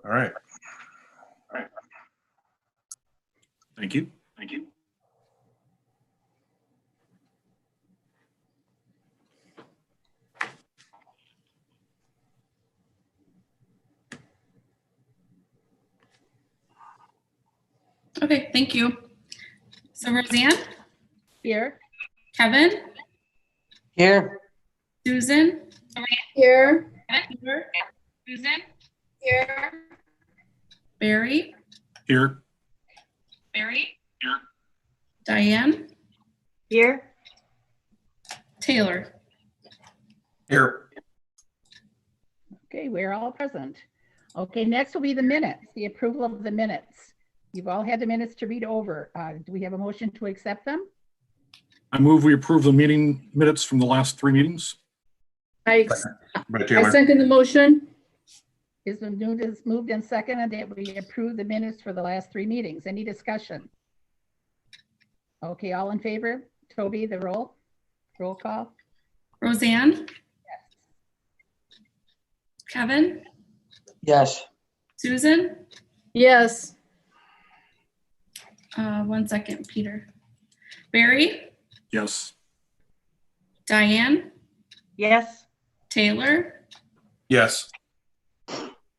All right. Thank you. Okay, thank you. So Roseanne, Here. Kevin, Here. Susan, Here. Peter, Susan, Here. Barry, Here. Diane, Here. Taylor. Here. Okay, we're all present. Okay, next will be the minutes, the approval of the minutes. You've all had the minutes to read over. Do we have a motion to accept them? I move we approve the meeting minutes from the last 3 meetings. By I Taylor. second the motion. It's been moved and seconded that we approve the minutes for the last 3 meetings. Any discussion? Okay, all in favor? Toby, the roll call. Roseanne, Kevin, Yes. Susan, Yes. 1 second, Peter. Barry, Yes. Diane, Yes. Taylor, Yes.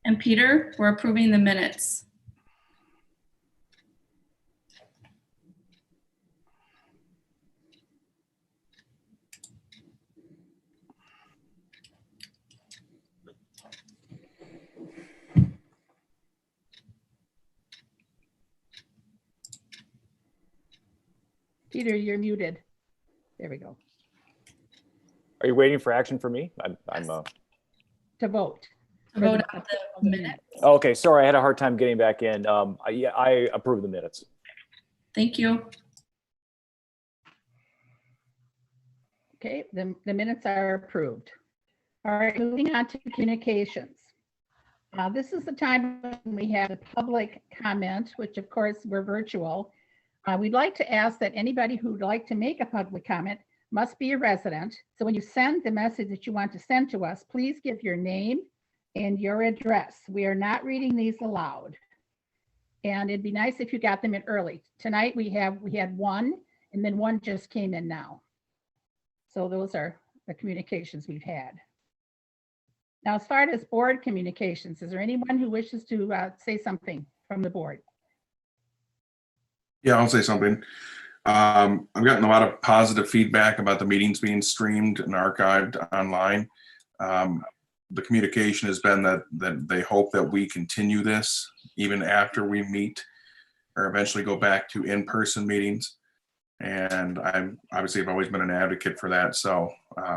and Peter. We're approving the minutes. Peter, you're muted. There we go. Are you waiting for action for me? I'm To vote. To vote on the minutes. okay. Sorry, I had a hard time getting back in. Yeah, I approve the minutes. Thank you. Okay, the minutes are approved. All right, moving on to communications. This is the time when we have the public comment, which of course we're virtual. We'd like to ask that anybody who'd like to make a public comment must be a resident. So when you send the message that you want to send to us, please give your name and your address. We are not reading these aloud. And it'd be nice if you got them in early. Tonight we had one, and then one just came in now. So those are the communications we've had. Now, as far as board communications, is there anyone who wishes to say something from the board? Yeah, I'll say something. I've gotten a lot of positive feedback about the meetings being streamed and archived online. The communication has been that they hope that we continue this even after we meet or eventually go back to in-person meetings. And I've always been an advocate for that. So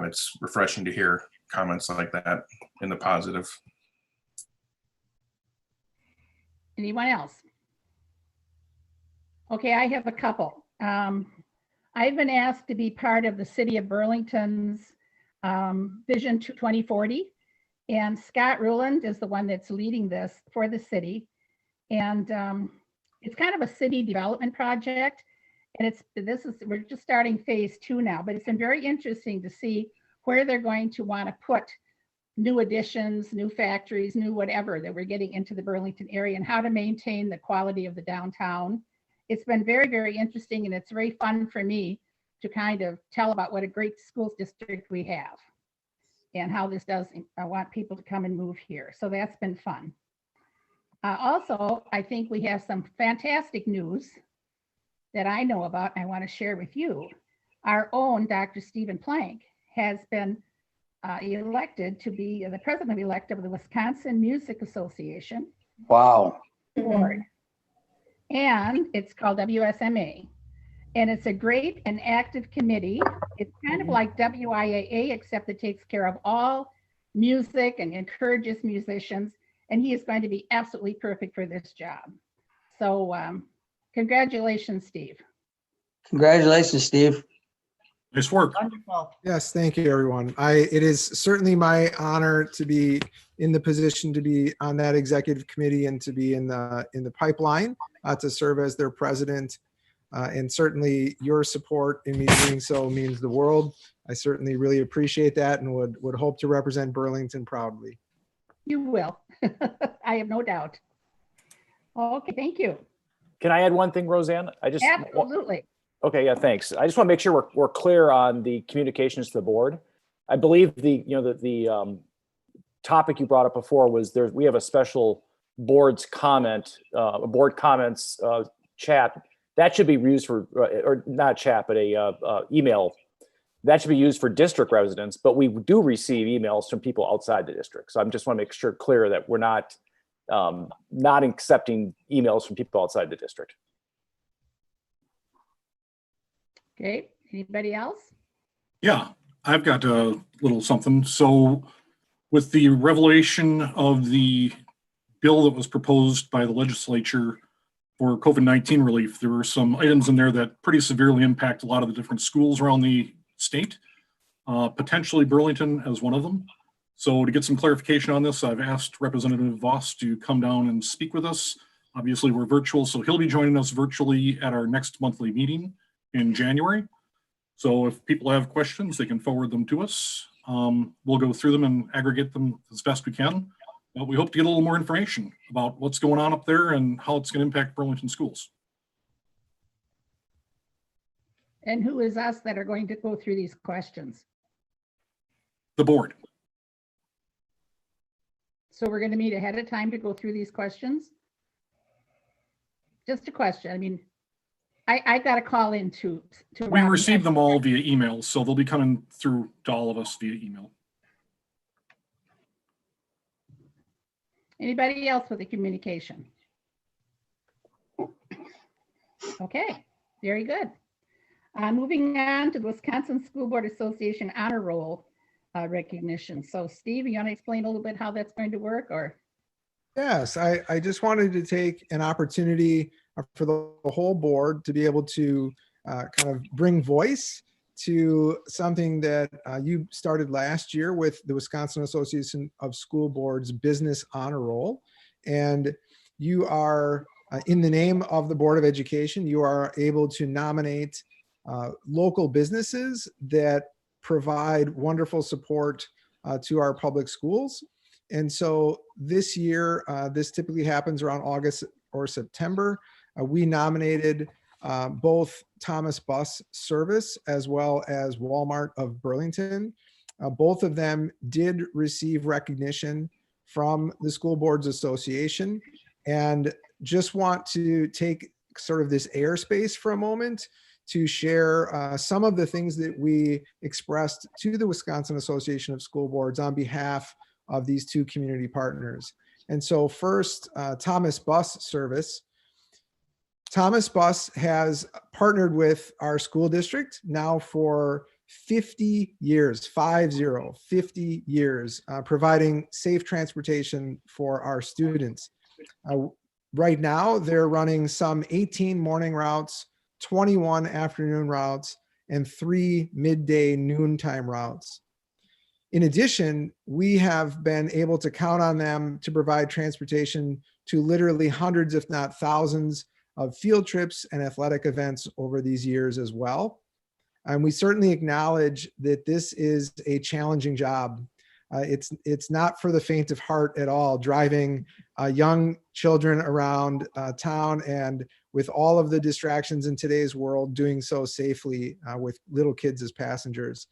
it's refreshing to hear comments like that in the positive. Anyone else? Okay, I have a couple. I've been asked to be part of the City of Burlington's Vision 2040. And Scott Ruland is the one that's leading this for the city. And it's kind of a city development project. And we're just starting phase 2 now, but it's been very interesting to see where they're going to want to put new additions, new factories, new whatever that we're getting into the Burlington area and how to maintain the quality of the downtown. It's been very, very interesting, and it's very fun for me to kind of tell about what a great school district we have and how this does. I want people to come and move here. So that's been fun. Also, I think we have some fantastic news that I know about and I want to share with you. Our own Dr. Stephen Plank has been elected to be the president-elect of the Wisconsin Music Association Wow. board. And it's called WSMA. And it's a great and active committee. It's kind of like WIAA, except it takes care of all music and encourages musicians. And he is going to be absolutely perfect for this job. So congratulations, Steve. Congratulations, Steve. Nice work. Wonderful. Yes, thank you, everyone. It is certainly my honor to be in the position to be on that executive committee and to be in the pipeline to serve as their president. And certainly your support in me doing so means the world. I certainly really appreciate that and would hope to represent Burlington proudly. You will. I have no doubt. Okay, thank you. Can I add one thing, Roseanne? Absolutely. Okay, yeah, thanks. I just want to make sure we're clear on the communications to the board. I believe the topic you brought up before was we have a special board comments chat that should be used for, or not chat, but a email that should be used for district residents, but we do receive emails from people outside the district. So I just want to make sure clear that we're not accepting emails from people outside the district. Okay, anybody else? Yeah, I've got a little something. So with the revelation of the bill that was proposed by the legislature for COVID-19 relief, there were some items in there that pretty severely impact a lot of the different schools around the state, potentially Burlington as one of them. So to get some clarification on this, I've asked Representative Voss to come down and speak with us. Obviously, we're virtual, so he'll be joining us virtually at our next monthly meeting in January. So if people have questions, they can forward them to us. We'll go through them and aggregate them as best we can. But we hope to get a little more information about what's going on up there and how it's going to impact Burlington schools. And who is us that are going to go through these questions? The board. So we're going to meet ahead of time to go through these questions? Just a question. I mean, I got to call in to We Robin. receive them all via email, so they'll be coming through to all of us via email. Anybody else with a communication? Okay, very good. Moving on to the Wisconsin School Board Association Honor Roll recognition. So Steve, you want to explain a little bit how that's going to work, or? Yes, I just wanted to take an opportunity for the whole board to be able to kind of bring voice to something that you started last year with the Wisconsin Association of School Boards Business Honor Roll. And you are, in the name of the Board of Education, you are able to nominate local businesses that provide wonderful support to our public schools. And so this year, this typically happens around August or September. We nominated both Thomas Bus Service as well as Walmart of Burlington. Both of them did receive recognition from the School Boards Association, and just want to take sort of this airspace for a moment to share some of the things that we expressed to the Wisconsin Association of School Boards on behalf of these two community partners. And so first, Thomas Bus Service. Thomas Bus has partnered with our school district now for 50 years, 50 years, providing safe transportation for our students. Right now, they're running some 18 morning routes, 21 afternoon routes, and 3 midday noontime routes. In addition, we have been able to count on them to provide transportation to literally hundreds, if not thousands, of field trips and athletic events over these years as well. And we certainly acknowledge that this is a challenging job. It's not for the faint of heart at all, driving young children around town, and with all of the distractions in today's world, doing so safely with little kids as passengers.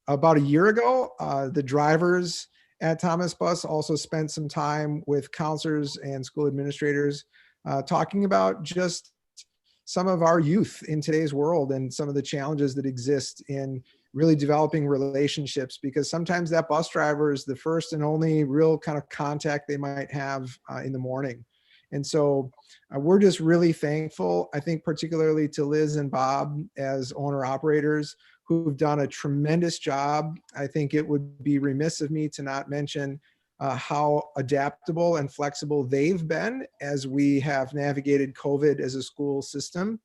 About a year ago, the drivers at Thomas Bus also spent some time with counselors and school administrators talking about just some of our youth in today's world and some of the challenges that exist in really developing relationships, because sometimes that bus driver is the first and only real kind of contact they might have in the morning. And so we're just really thankful, I think, particularly to Liz and Bob as owner operators, who've done a tremendous job. I think it would be remiss of me to not mention how adaptable and flexible they've been as we have navigated COVID as a school system.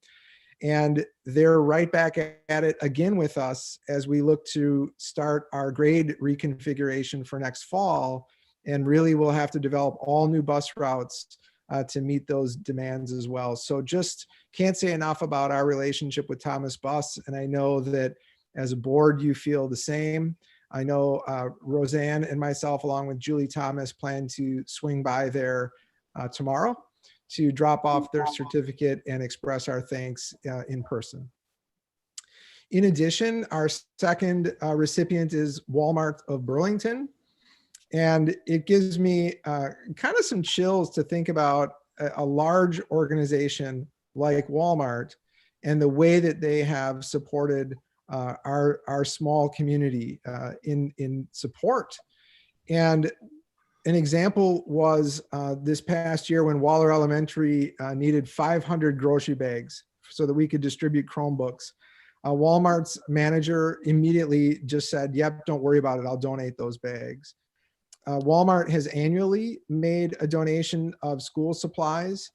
And they're right back at it again with us as we look to start our grade reconfiguration for next fall. And really we'll have to develop all new bus routes to meet those demands as well. So just can't say enough about our relationship with Thomas Bus. And I know that as a board, you feel the same. I know Roseanne and myself, along with Julie Thomas, plan to swing by there tomorrow to drop off their certificate and express our thanks in person. In addition, our second recipient is Walmart of Burlington. And it gives me kind of some chills to think about a large organization like Walmart and the way that they have supported our small community in support. And an example was this past year when Waller Elementary needed 500 grocery bags so that we could distribute Chromebooks. Walmart's manager immediately just said, yep, don't worry about it, I'll donate those bags. Walmart has annually made a donation of school supplies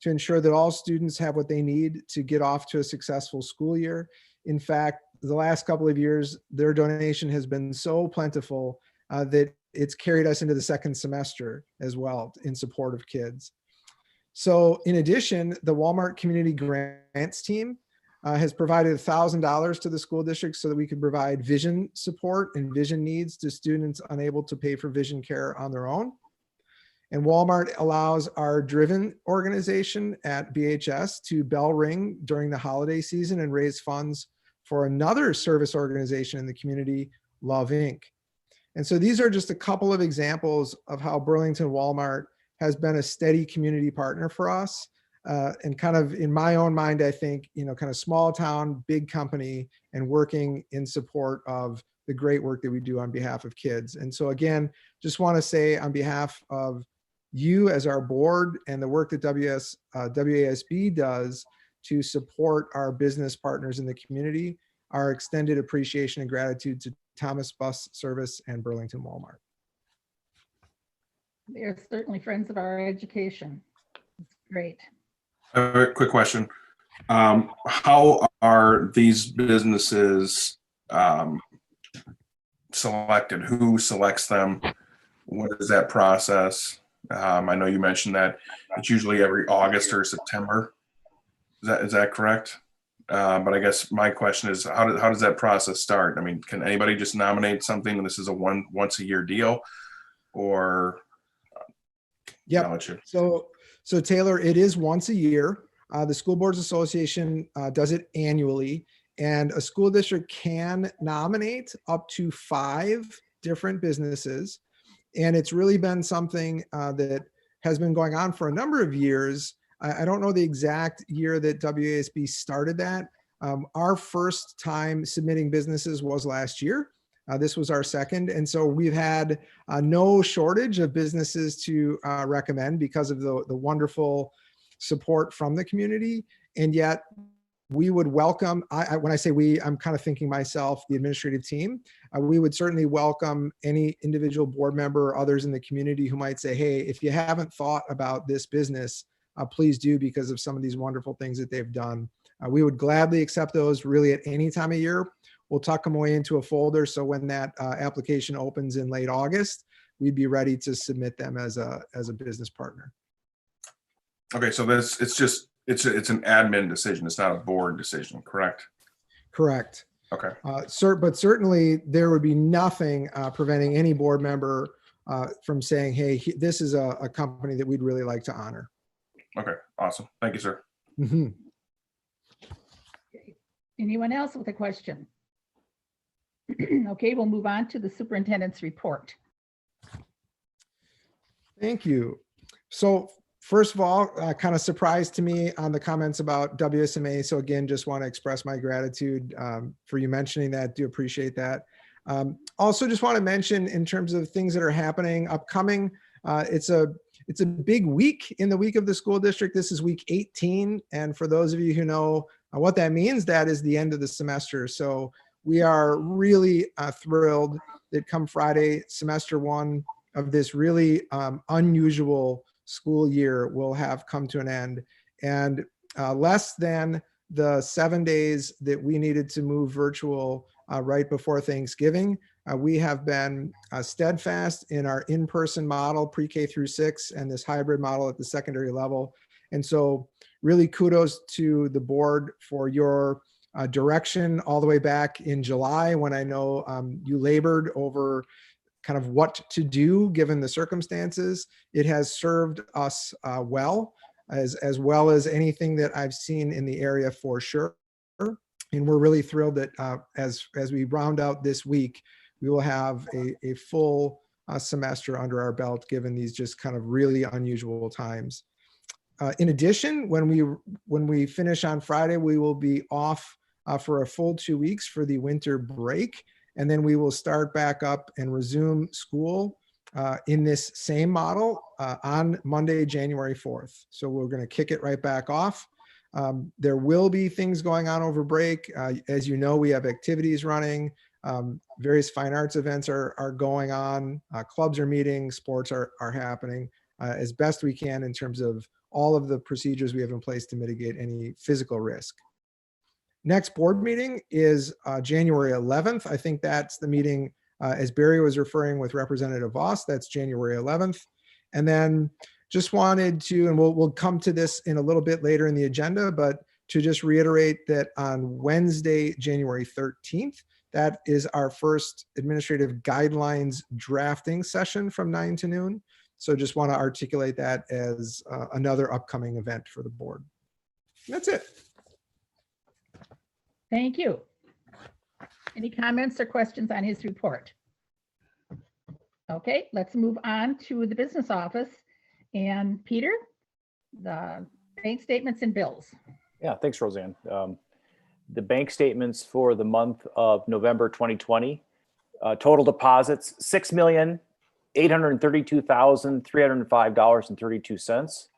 to ensure that all students have what they need to get off to a successful school year. In fact, the last couple of years, their donation has been so plentiful that it's carried us into the second semester as well in support of kids. So in addition, the Walmart Community Grants team has provided $1,000 to the school district so that we can provide vision support and vision needs to students unable to pay for vision care on their own. And Walmart allows our Driven organization at BHS to bell ring during the holiday season and raise funds for another service organization in the community, Love Inc. And so these are just a couple of examples of how Burlington Walmart has been a steady community partner for us. And kind of in my own mind, I think, kind of small town, big company, and working in support of the great work that we do on behalf of kids. And so again, just want to say on behalf of you as our board and the work that WASB does to support our business partners in the community, our extended appreciation and gratitude to Thomas Bus Service and Burlington Walmart. They're certainly friends of our education. It's great. A quick question. How are these businesses selected? Who selects them? What is that process? I know you mentioned that it's usually every August or September. Is that correct? But I guess my question is, how does that process start? I mean, can anybody just nominate something and this is a once a year deal, or? Yeah. So Taylor, it is once a year. The School Boards Association does it annually, and a school district can nominate up to 5 different businesses. And it's really been something that has been going on for a number of years. I don't know the exact year that WASB started that. Our first time submitting businesses was last year. This was our second. And so we've had no shortage of businesses to recommend because of the wonderful support from the community. And yet we would welcome, when I say we, I'm kind of thinking myself, the administrative team, we would certainly welcome any individual board member or others in the community who might say, hey, if you haven't thought about this business, please do, because of some of these wonderful things that they've done. We would gladly accept those really at any time of year. We'll tuck them away into a folder, so when that application opens in late August, we'd be ready to submit them as a business partner. Okay, so it's an admin decision. It's not a board decision, correct? Correct. Okay. But certainly there would be nothing preventing any board member from saying, hey, this is a company that we'd really like to honor. Okay, awesome. Thank you, sir. Mm-hmm. Anyone else with a question? Okay, we'll move on to the superintendent's report. Thank you. So first of all, kind of surprised to me on the comments about WSMA. So again, just want to express my gratitude for you mentioning that. Do appreciate that. Also just want to mention in terms of things that are happening upcoming, it's a big week in the week of the school district. This is week 18. And for those of you who know what that means, that is the end of the semester. So we are really thrilled that come Friday, semester 1 of this really unusual school year will have come to an end. And less than the 7 days that we needed to move virtual right before Thanksgiving, we have been steadfast in our in-person model, pre-K through 6, and this hybrid model at the secondary level. And so really kudos to the board for your direction all the way back in July when I know you labored over kind of what to do given the circumstances. It has served us well as anything that I've seen in the area for sure. And we're really thrilled that as we round out this week, we will have a full semester under our belt, given these just kind of really unusual times. In addition, when we finish on Friday, we will be off for a full 2 weeks for the winter break. And then we will start back up and resume school in this same model on Monday, January 4th. So we're going to kick it right back off. There will be things going on over break. As you know, we have activities running. Various fine arts events are going on. Clubs are meeting. Sports are happening as best we can in terms of all of the procedures we have in place to mitigate any physical risk. Next board meeting is January 11th. I think that's the meeting, as Barry was referring with Representative Voss, that's January 11th. And then just wanted to, and we'll come to this in a little bit later in the agenda, but to just reiterate that on Wednesday, January 13th, that is our first administrative guidelines drafting session from 9 to noon. So just want to articulate that as another upcoming event for the board. And that's it. Thank you. Any comments or questions on his report? Okay, let's move on to the business office. And Peter, the bank statements and bills. Yeah, thanks, Roseanne. The bank statements for the month of November 2020, total deposits, $6,832,305.32.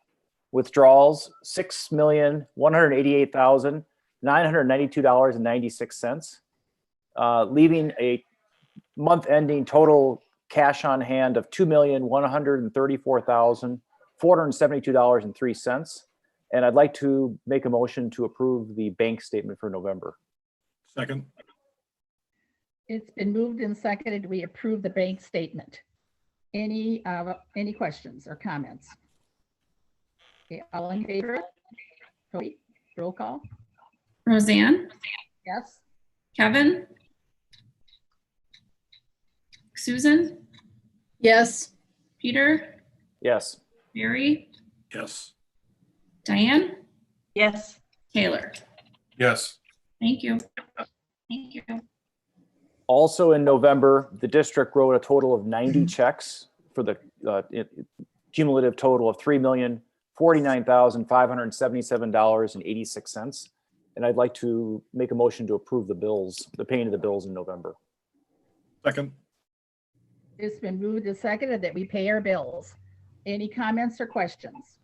Withdrawals, $6,188,992.96, leaving a month-ending total cash on hand of $2,134,472.03. And I'd like to make a motion to approve the bank statement for November. Second. It's been moved and seconded. We approve the bank statement. Any questions or comments? Okay, all in favor? Cody, roll call. Roseanne, Yes. Kevin, Susan, Yes. Peter, Yes. Barry, Yes. Diane, Yes. Taylor. Yes. Thank you. Thank you. Also in November, the district wrote a total of 90 checks for the cumulative total of $3,049,577.86. And I'd like to make a motion to approve the bills, the paying of the bills in November. Second. It's been moved and seconded that we pay our bills. Any comments or questions?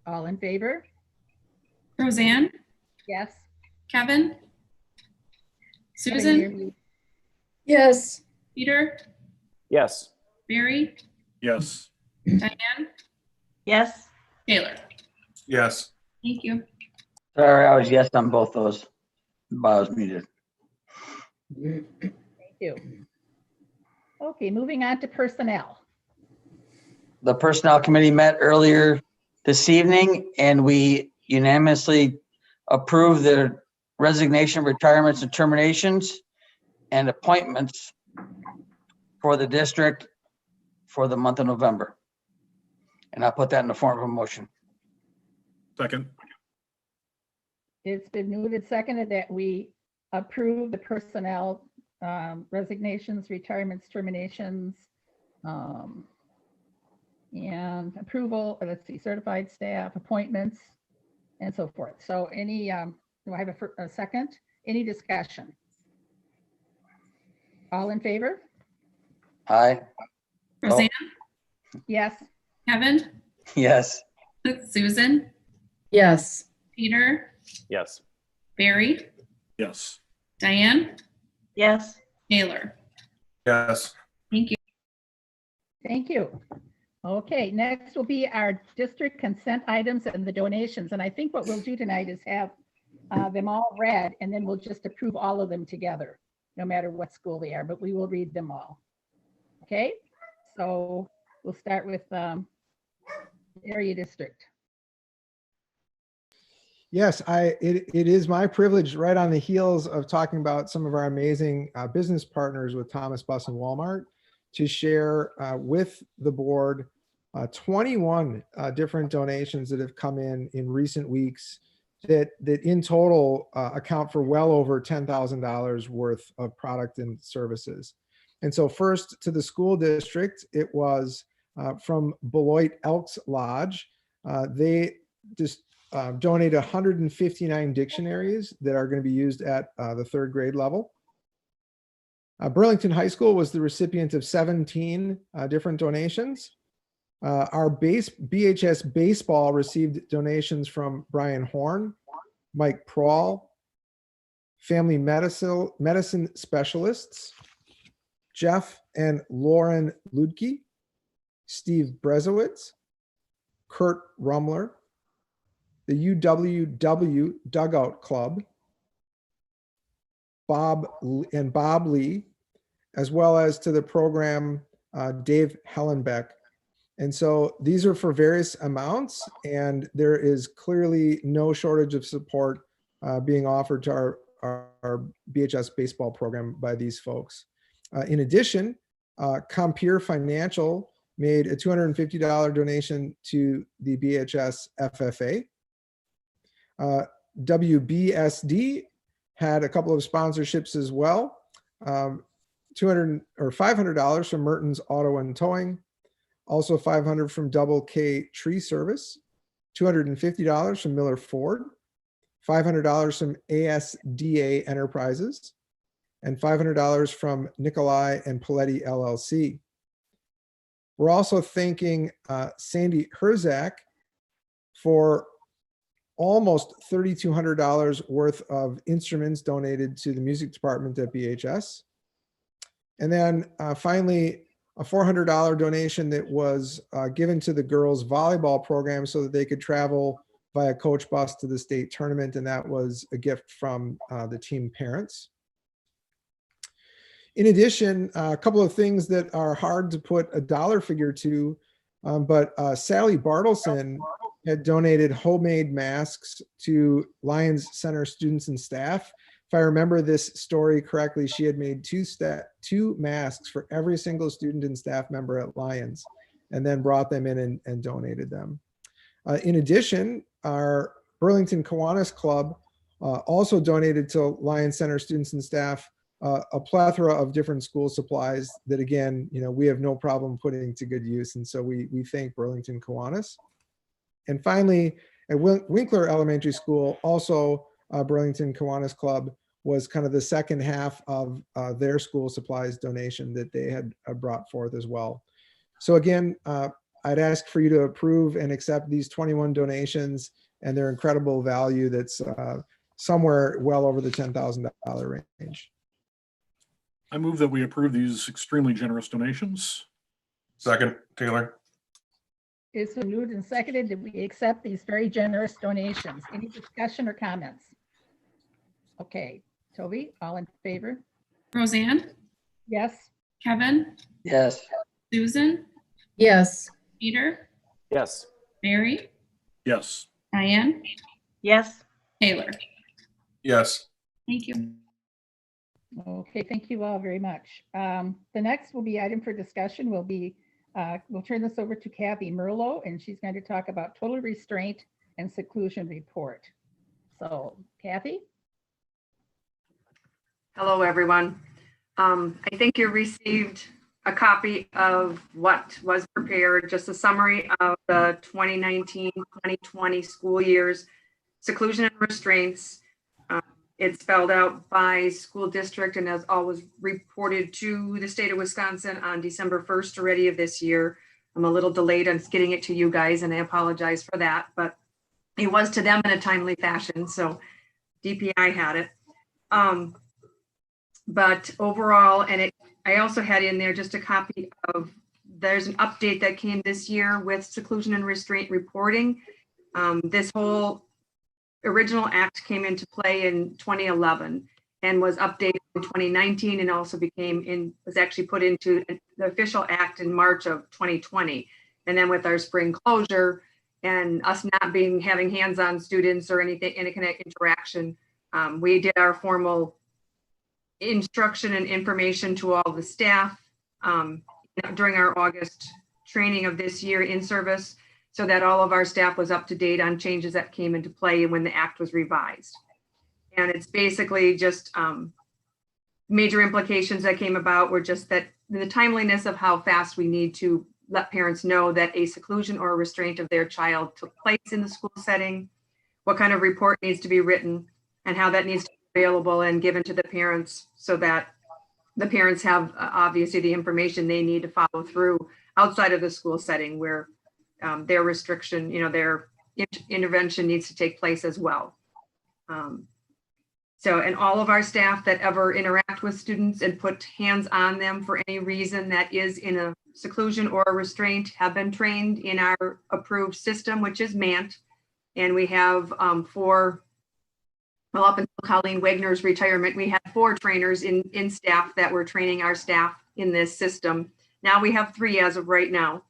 All in favor? Roseanne, Yes. Kevin, Susan, Yes. Peter, Yes. Barry, Yes. Diane, Yes. Taylor. Yes. Thank you. Sorry, I was yes on both those. But I was muted. Thank you. Okay, moving on to personnel. The Personnel Committee met earlier this evening and we unanimously approved the resignation, retirements, and terminations and appointments for the district for the month of November. And I'll put that in the form of a motion. Second. It's been moved and seconded that we approve the personnel resignations, retirements, terminations, and approval, let's see, certified staff appointments and so forth. So any, do I have a second? Any discussion? All in favor? Aye. Roseanne, Yes. Kevin, Yes. Susan, Yes. Peter, Yes. Barry, Yes. Diane, Yes. Taylor. Yes. Thank you. Thank you. Okay, next will be our district consent items and the donations. And I think what we'll do tonight is have them all read, and then we'll just approve all of them together, no matter what school they are, but we will read them all. Okay, so we'll start with area district. Yes, it is my privilege, right on the heels of talking about some of our amazing business partners with Thomas Bus and Walmart, to share with the board 21 different donations that have come in recent weeks that in total account for well over $10,000 worth of product and services. And so first, to the school district, it was from Beloit Elks Lodge. They just donated 159 dictionaries that are going to be used at the 3rd grade level. Burlington High School was the recipient of 17 different donations. Our BHS baseball received donations from Brian Horn, Mike Prawl, family medicine specialists, Jeff and Lauren Ludke, Steve Brezowitz, Kurt Rumler, the UWW Dugout Club, Bob Lee, as well as to the program Dave Hellenbeck. And so these are for various amounts, and there is clearly no shortage of support being offered to our BHS baseball program by these folks. In addition, Compeer Financial made a $250 donation to the BHS FFA. WBSD had a couple of sponsorships as well. $500 from Merton's Auto and Towing, also $500 from Double K Tree Service, $250 from Miller Ford, $500 from ASDA Enterprises, and $500 from Nikolai and Paletti LLC. We're also thanking Sandy Herzak for almost $3,200 worth of instruments donated to the music department at BHS. And then finally, a $400 donation that was given to the girls volleyball program so that they could travel via coach bus to the state tournament. And that was a gift from the team parents. In addition, a couple of things that are hard to put a dollar figure to, but Sally Bartleson had donated homemade masks to Lions Center students and staff. If I remember this story correctly, she had made two masks for every single student and staff member at Lions, and then brought them in and donated them. In addition, our Burlington Kiwanis Club also donated to Lions Center students and staff a plethora of different school supplies that, again, we have no problem putting to good use. And so we thank Burlington Kiwanis. And finally, at Winkler Elementary School, also Burlington Kiwanis Club was kind of the second half of their school supplies donation that they had brought forth as well. So again, I'd ask for you to approve and accept these 21 donations and their incredible value that's somewhere well over the $10,000 range. I move that we approve these extremely generous donations. Second, Taylor. It's been moved and seconded that we accept these very generous donations. Any discussion or comments? Okay, Toby, all in favor? Roseanne, Yes. Kevin, Yes. Susan, Yes. Peter, Yes. Mary, Yes. Diane, Yes. Taylor. Yes. Thank you. Okay, thank you all very much. The next will be item for discussion will be, we'll turn this over to Kathy Merlo, and she's going to talk about total restraint and seclusion report. So Kathy? Hello, everyone. I think you received a copy of what was prepared, just a summary of the 2019-2020 school year's seclusion and restraints. It's spelled out by school district and as always reported to the state of Wisconsin on December 1st already of this year. I'm a little delayed on getting it to you guys and I apologize for that, but it was to them in a timely fashion. So DPI had it. But overall, and I also had in there just a copy of, there's an update that came this year with seclusion and restraint reporting. This whole original act came into play in 2011 and was updated in 2019 and also was actually put into the official act in March of 2020. And then with our spring closure, and us not having hands-on students or anything, any kind of interaction. We did our formal instruction and information to all the staff during our August training of this year in service, so that all of our staff was up to date on changes that came into play when the act was revised. And it's basically just major implications that came about were just that the timeliness of how fast we need to let parents know that a seclusion or a restraint of their child took place in the school setting, what kind of report needs to be written, and how that needs to be available and given to the parents so that the parents have obviously the information they need to follow through outside of the school setting where their restriction, their intervention needs to take place as well. And all of our staff that ever interact with students and put hands on them for any reason that is in a seclusion or a restraint have been trained in our approved system, which is MANT. And we have up until Colleen Wagner's retirement, we had 4 trainers in staff that were training our staff in this system. Now we have 3 as of right now.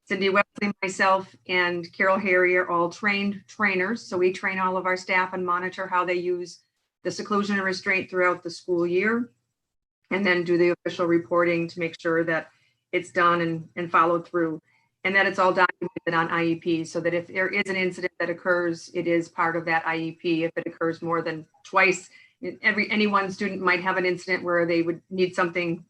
Cindy Wesley, myself, and Carol Harry are all trained trainers. So we train all of our staff and monitor how they use the seclusion and restraint throughout the school year, and then do the official reporting to make sure that it's done and followed through, and that it's all documented on IEP, so that if there is an incident that occurs, it is part of that IEP. If it occurs more than twice, any one student might have an incident where they would need something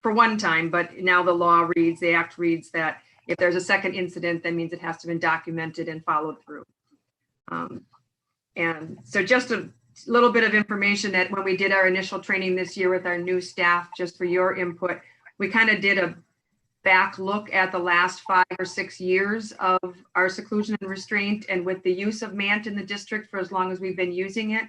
for one time, but now the act reads that if there's a second incident, that means it has to be documented and followed through. And so just a little bit of information that when we did our initial training this year with our new staff, just for your input, we kind of did a back look at the last 5 or 6 years of our seclusion and restraint, and with the use of MANT in the district for as long as we've been using it,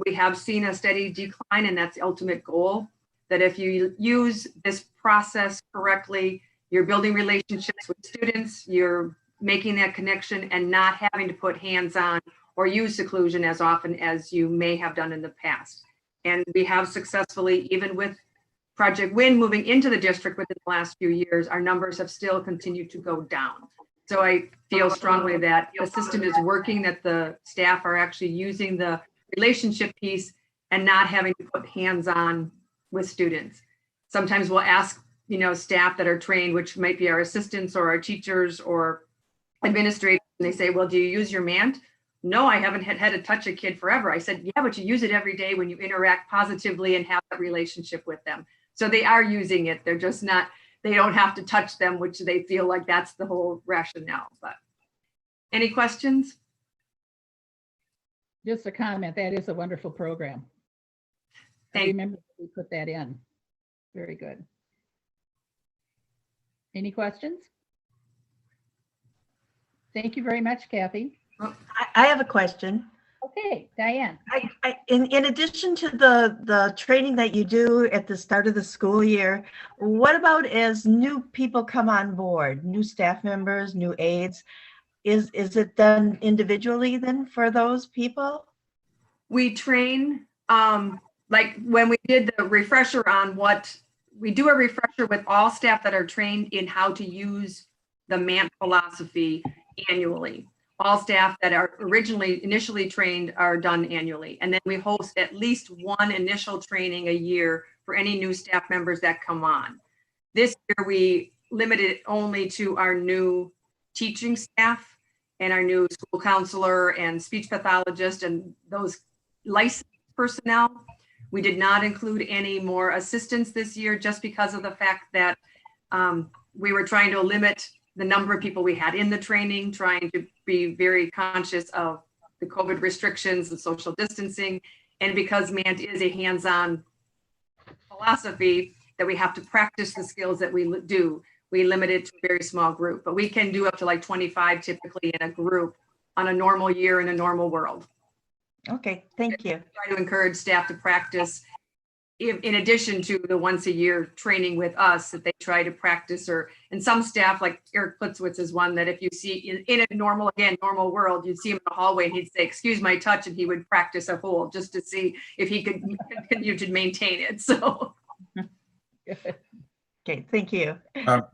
we have seen a steady decline, and that's the ultimate goal, that if you use this process correctly, you're building relationships with students, you're making that connection and not having to put hands on or use seclusion as often as you may have done in the past. And we have successfully, even with Project WIN moving into the district within the last few years, our numbers have still continued to go down. So I feel strongly that the system is working, that the staff are actually using the relationship piece and not having to put hands on with students. Sometimes we'll ask, staff that are trained, which might be our assistants or our teachers or administrators, and they say, well, do you use your MANT? No, I haven't had to touch a kid forever. I said, yeah, but you use it every day when you interact positively and have that relationship with them. So they are using it. They're just not, they don't have to touch them, which they feel like that's the whole rationale. But any questions? Just a comment, that is a wonderful program. I Thank you. remember we put that in. Very good. Any questions? Thank you very much, Kathy. I have a question. Okay, Diane. In addition to the training that you do at the start of the school year, what about as new people come on board, new staff members, new aides? Is it done individually then for those people? We train, like when we did the refresher on we do a refresher with all staff that are trained in how to use the MANT philosophy annually. All staff that are initially trained are done annually. And then we host at least one initial training a year for any new staff members that come on. This year, we limited it only to our new teaching staff and our new school counselor and speech pathologist and those licensed personnel. We did not include any more assistants this year just because of the fact that we were trying to limit the number of people we had in the training, trying to be very conscious of the COVID restrictions and social distancing. And because MANT is a hands-on philosophy that we have to practice the skills that we do, we limit it to a very small group. But we can do up to like 25 typically in a group on a normal year in a normal world. Okay, thank you. Try to encourage staff to practice in addition to the once a year training with us, that they try to practice, and some staff like Eric Plitzwitz is one that if you see in a normal world, you'd see him in the hallway and he'd say, excuse my touch, and he would practice a hold just to see if he could continue to maintain it. So. Okay, Okay, thank you.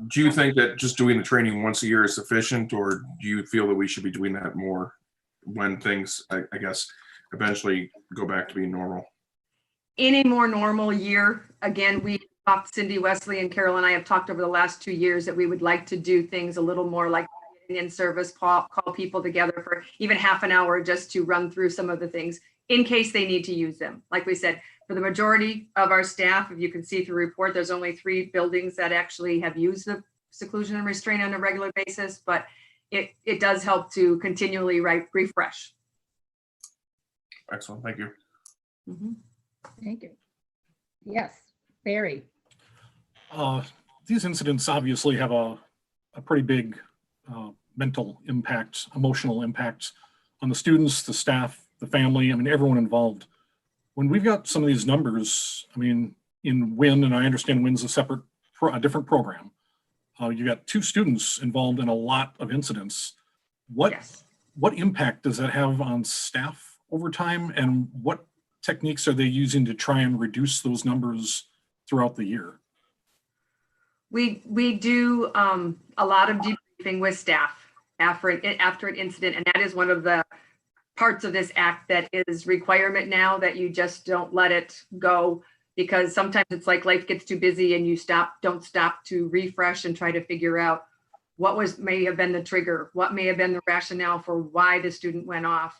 Do you think that just doing the training once a year is sufficient, or do you feel that we should be doing that more when things, I guess, eventually go back to being normal? In a more normal year, again, we talked, Cindy Wesley and Carol and I have talked over the last 2 years that we would like to do things a little more like in service, call people together for even half an hour just to run through some of the things in case they need to use them. Like we said, for the majority of our staff, if you can see through the report, there's only 3 buildings that actually have used the seclusion and restraint on a regular basis, but it does help to continually refresh. Excellent, thank you. Mhm. Thank you. Yes, Barry. These incidents obviously have a pretty big mental impact, emotional impact on the students, the staff, the family, I mean, everyone involved. When we've got some of these numbers, I mean, in WIN, and I understand WIN's a different program, you got 2 students involved in a lot of incidents. Yes. What impact does that have on staff over time, and what techniques are they using to try and reduce those numbers throughout the year? We do a lot of debriefing with staff after an incident, and that is one of the parts of this act that is requirement now, that you just don't let it go, because sometimes it's like life gets too busy and you don't stop to refresh and try to figure out what may have been the trigger, what may have been the rationale for why the student went off.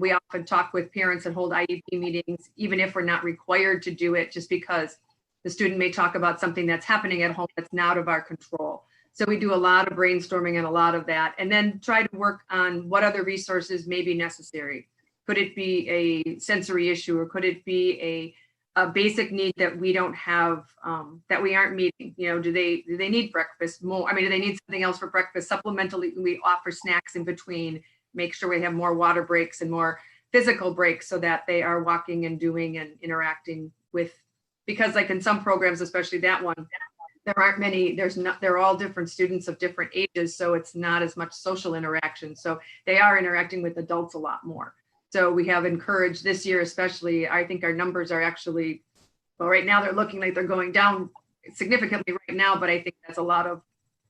We often talk with parents and hold IEP meetings, even if we're not required to do it, just because the student may talk about something that's happening at home that's not out of our control. So we do a lot of brainstorming and a lot of that, and then try to work on what other resources may be necessary. Could it be a sensory issue, or could it be a basic need that we don't have, that we aren't meeting? You know, do they need breakfast more? I mean, do they need something else for breakfast? Supplementally, we offer snacks in between, make sure we have more water breaks and more physical breaks so that they are walking and doing and interacting with, because like in some programs, especially that one, there aren't many, they're all different students of different ages, so it's not as much social interaction. So they are interacting with adults a lot more. So we have encouraged this year, especially, I think our numbers are actually, well, right now they're looking like they're going down significantly right now, but I think that's a lot of,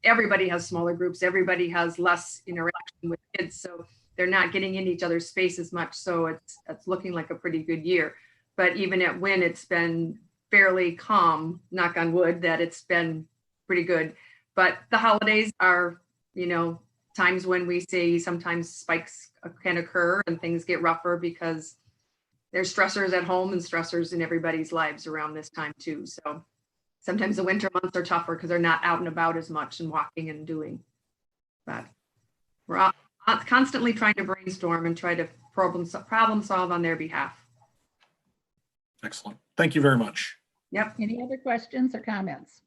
everybody has smaller groups, everybody has less interaction with kids, so they're not getting in each other's space as much. So it's looking like a pretty good year. But even at WIN, it's been fairly calm, knock on wood, that it's been pretty good. But the holidays are, you know, times when we see sometimes spikes can occur and things get rougher because there's stressors at home and stressors in everybody's lives around this time too. So sometimes the winter months are tougher because they're not out and about as much and walking and doing. But we're constantly trying to brainstorm and try to problem solve on their behalf. Excellent. Thank you very much. Yep. Any other questions or comments?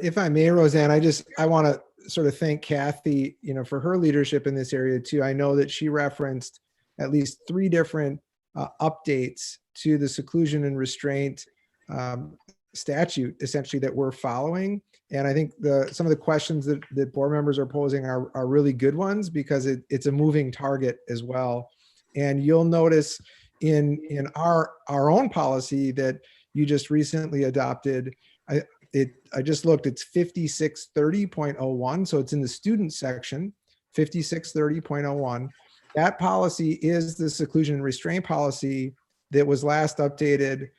If I may, Roseanne, I want to sort of thank Kathy, you know, for her leadership in this area too. I know that she referenced at least 3 different updates to the seclusion and restraint statute, essentially, that we're following. And I think some of the questions that board members are posing are really good ones, because it's a moving target as well. And you'll notice in our own policy that you just recently adopted, I just looked, it's 5630.01. So it's in the student section, 5630.01. That policy is the seclusion and restraint policy that was last updated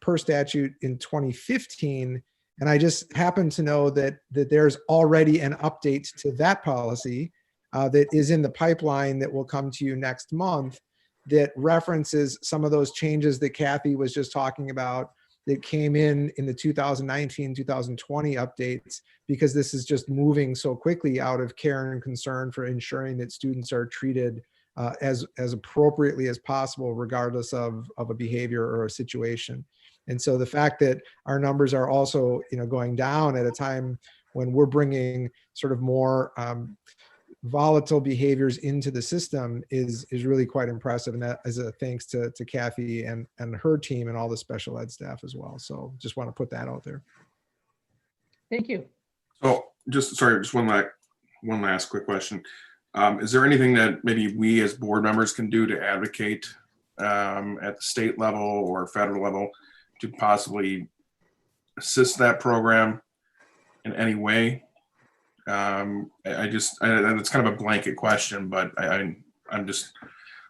per statute in 2015. And I just happen to know that there's already an update to that policy that is in the pipeline that will come to you next month, that references some of those changes that Kathy was just talking about that came in the 2019, 2020 updates, because this is just moving so quickly out of care and concern for ensuring that students are treated as appropriately as possible, regardless of a behavior or a situation. And so the fact that our numbers are also, you know, going down at a time when we're bringing sort of more volatile behaviors into the system is really quite impressive. And that is a thanks to Kathy and her team and all the special ed staff as well. So just want to put that out there. Thank you. So just one last quick question. Is there anything that maybe we as board members can do to advocate at the state level or federal level to possibly assist that program in any way? It's kind of a blanket question, but I'm just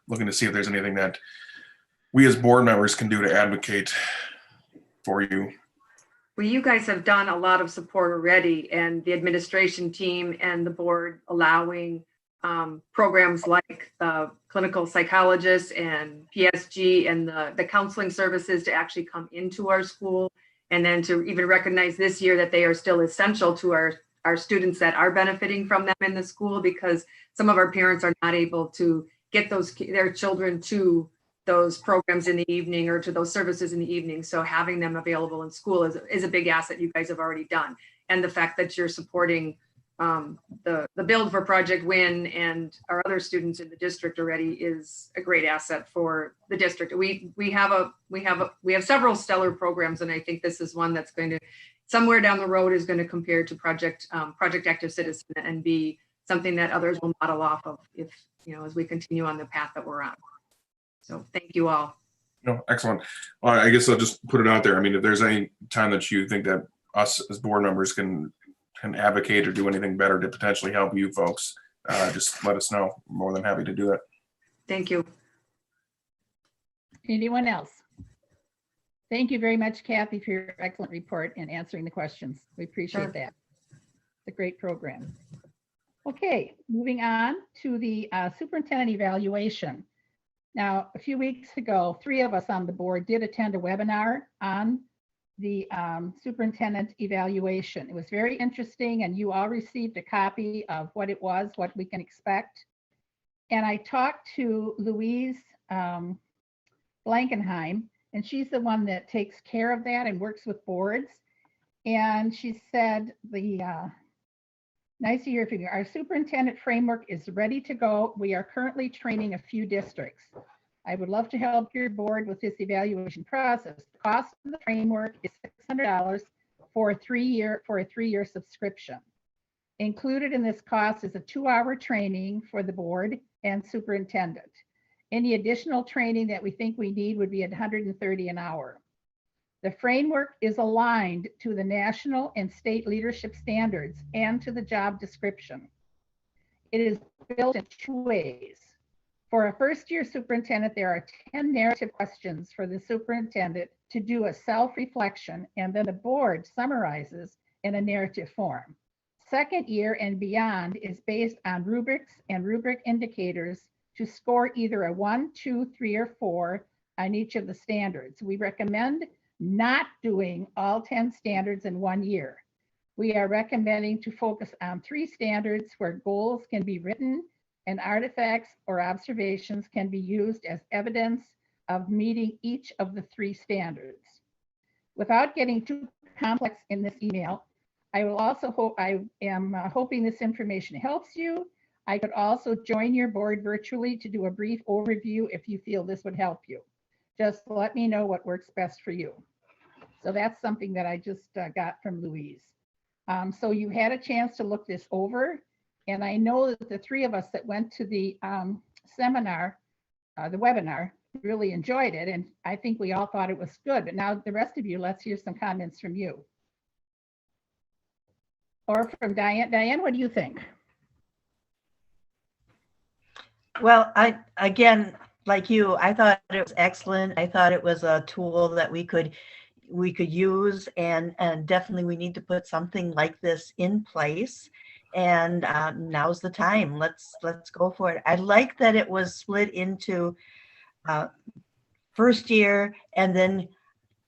looking to see if there's anything that we as board members can do to advocate for you. Well, you guys have done a lot of support already, and the administration team and the board allowing programs like the clinical psychologists and PSG and the counseling services to actually come into our school, and then to even recognize this year that they are still essential to our students that are benefiting from them in the school, because some of our parents are not able to get their children to those programs in the evening or to those services in the evening. So having them available in school is a big asset you guys have already done. And the fact that you're supporting the build for Project Win and our other students in the district already is a great asset for the district. We have several stellar programs, and I think this is one that's going to somewhere down the road is going to compare to Project Active Citizen and be something that others will model off of if, as we continue on the path that we're on. So thank you all. No, excellent. Well, I guess I'll just put it out there. I mean, if there's any time that you think that us as board members can advocate or do anything better to potentially help you folks, just let us know. I'm more than happy to do that. Thank you. Anyone else? Thank you very much, Kathy, for your excellent report and answering the questions. We appreciate Sure. that. It's a great program. Okay, moving on to the superintendent evaluation. Now, a few weeks ago, 3 of us on the board did attend a webinar on the superintendent evaluation. It was very interesting, and you all received a copy of what it was, what we can expect. And I talked to Louise Blankenheim, and she's the one that takes care of that and works with boards. And she said, nice to hear from you. Our superintendent framework is ready to go. We are currently training a few districts. I would love to help your board with this evaluation process. The cost of the framework is $600 for a 3-year subscription. Included in this cost is a 2-hour training for the board and superintendent. Any additional training that we think we need would be at $130 an hour. The framework is aligned to the national and state leadership standards and to the job description. It is built in 2 ways. For a first-year superintendent, there are 10 narrative questions for the superintendent to do a self-reflection, and then the board summarizes in a narrative form. Second year and beyond is based on rubrics and rubric indicators to score either a 1, 2, 3, or 4 on each of the standards. We recommend not doing all 10 standards in 1 year. We are recommending to focus on 3 standards where goals can be written and artifacts or observations can be used as evidence of meeting each of the 3 standards. Without getting too complex in this email, I am hoping this information helps you. I could also join your board virtually to do a brief overview if you feel this would help you. Just let me know what works best for you. So that's something that I just got from Louise. So you had a chance to look this over. And I know that the 3 of us that went to the seminar, the webinar, really enjoyed it. And I think we all thought it was good. But now the rest of you, let's hear some comments from you. Or from Diane. Diane, what do you think? Well, again, like you, I thought it was excellent. I thought it was a tool that we could use, and definitely we need to put something like this in place. And now's the time. Let's go for it. I like that it was split into first year and then